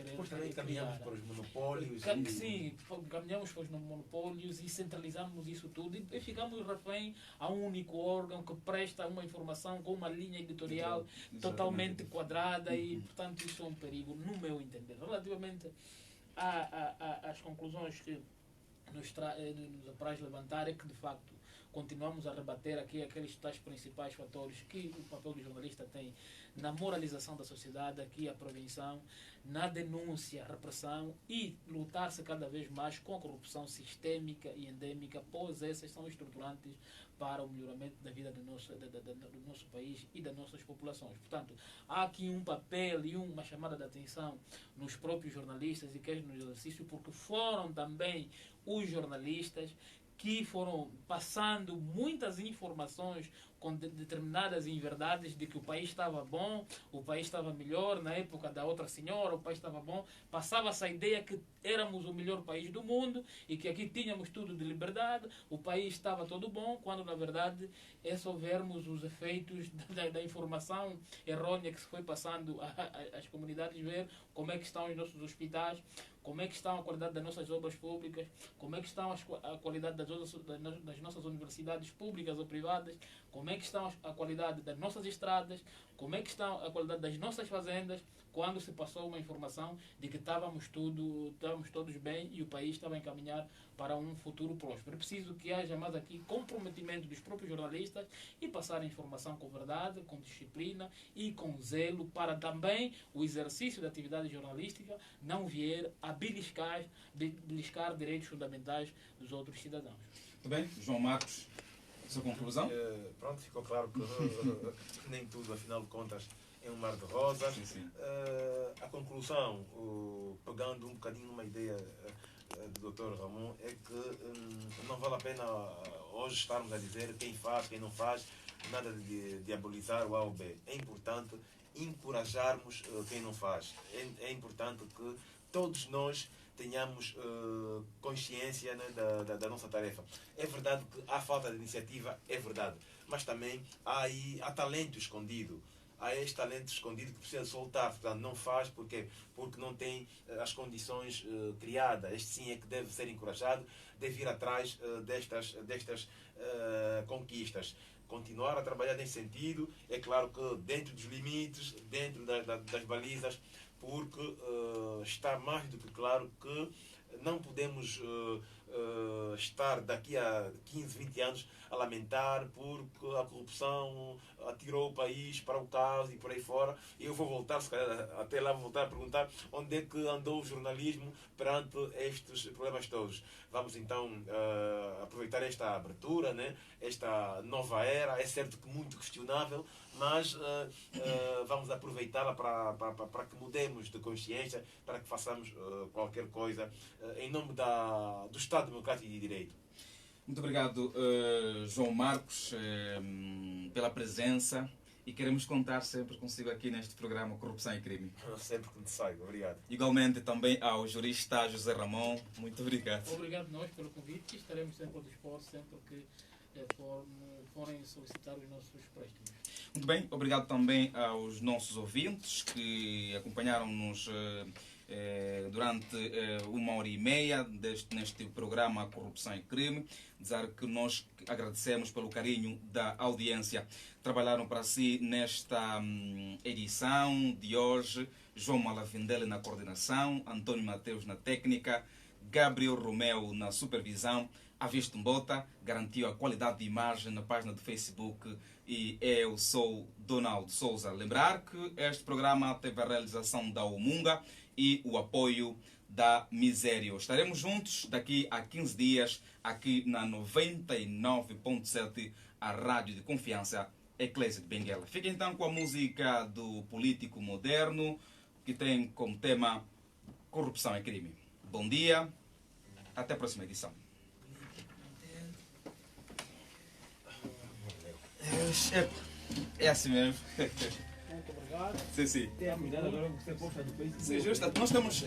Depois também caminhamos para os monopólios. Sim, caminhamos para os monopólios e centralizamos isso tudo e ficamos refém a um único órgão que presta uma informação com uma linha editorial totalmente quadrada e, portanto, isso é um perigo, no meu entender. Relativamente às conclusões que nos apraz levantar, é que, de facto, continuamos a rebater aqui aqueles tais principais fatores que o papel do jornalista tem na moralização da sociedade, aqui a prevenção, na denúncia, a repressão e lutar-se cada vez mais com a corrupção sistémica e endêmica, pois essas são estruturantes para o melhoramento da vida do nosso país e das nossas populações. Portanto, há aqui um papel e uma chamada de atenção nos próprios jornalistas e quer no exercício, porque foram também os jornalistas que foram passando muitas informações com determinadas inverdades de que o país estava bom, o país estava melhor na época da outra senhora, o país estava bom. Passava-se a ideia que éramos o melhor país do mundo e que aqui tínhamos tudo de liberdade, o país estava todo bom, quando na verdade é só vermos os efeitos da informação errônea que se foi passando às comunidades, ver como é que estão os nossos hospitais, como é que está a qualidade das nossas obras públicas, como é que está a qualidade das nossas universidades públicas ou privadas, como é que está a qualidade das nossas estradas, como é que está a qualidade das nossas fazendas, quando se passou uma informação de que estávamos todos bem e o país estava a encaminhar para um futuro próspero. É preciso que haja mais aqui comprometimento dos próprios jornalistas e passar a informação com verdade, com disciplina e com zelo, para também o exercício da atividade jornalística não vier a beliscar direitos fundamentais dos outros cidadãos. Muito bem, João Marcos, sua conclusão? Pronto, ficou claro que nem tudo, afinal de contas, é um mar de rosas. Sim. A conclusão, pegando um bocadinho uma ideia do Dr. Ramon, é que não vale a pena hoje estarmos a dizer quem faz, quem não faz, nada de diabolizar o A ou B. É importante encorajarmos quem não faz. É importante que todos nós tenhamos consciência, né, da nossa tarefa. É verdade que há falta de iniciativa, é verdade, mas também há talento escondido. Há este talento escondido que precisa soltar. Portanto, não faz porque não tem as condições criadas. Este sim é que deve ser encorajado, deve ir atrás destas conquistas. Continuar a trabalhar nesse sentido, é claro que dentro dos limites, dentro das balizas, porque está mais do que claro que não podemos estar daqui a 15, 20 anos a lamentar porque a corrupção atirou o país para o caos e por aí fora. Eu vou voltar, se calhar, até lá vou voltar a perguntar onde é que andou o jornalismo perante estes problemas todos. Vamos então aproveitar esta abertura, né? Esta nova era. É certo que muito questionável, mas vamos aproveitá-la para que mudemos de consciência, para que façamos qualquer coisa em nome do Estado Democrático e de direito. Muito obrigado, João Marcos, pela presença, e queremos contar sempre consigo aqui neste programa Corrupção e Crime. Sempre que necessário. Obrigado. Igualmente também ao jurista José Ramon, muito obrigado. Obrigado nós pelo convite e estaremos sempre ao dispor, sempre que forem solicitar os nossos préstimos. Muito bem, obrigado também aos nossos ouvintes que acompanharam-nos durante 1h30 neste programa Corrupção e Crime. Dizer que nós agradecemos pelo carinho da audiência. Trabalharam para si nesta edição de hoje João Malavindelli na coordenação, Antônio Mateus na técnica, Gabriel Romeu na supervisão, Avisto Mbota garantiu a qualidade de imagem na página do Facebook e eu sou Donaldo Souza. Lembrar que este programa teve a realização da Umunga e o apoio da Misério. Estaremos juntos daqui a 15 dias aqui na 99.7, a rádio de confiança Eclésia de Benguela. Fiquem então com a música do Político Moderno, que tem como tema Corrupção e Crime. Bom dia, até a próxima edição. É assim mesmo. Muito obrigado. Sim, sim. Até amanhã. Sim, justo. Nós estamos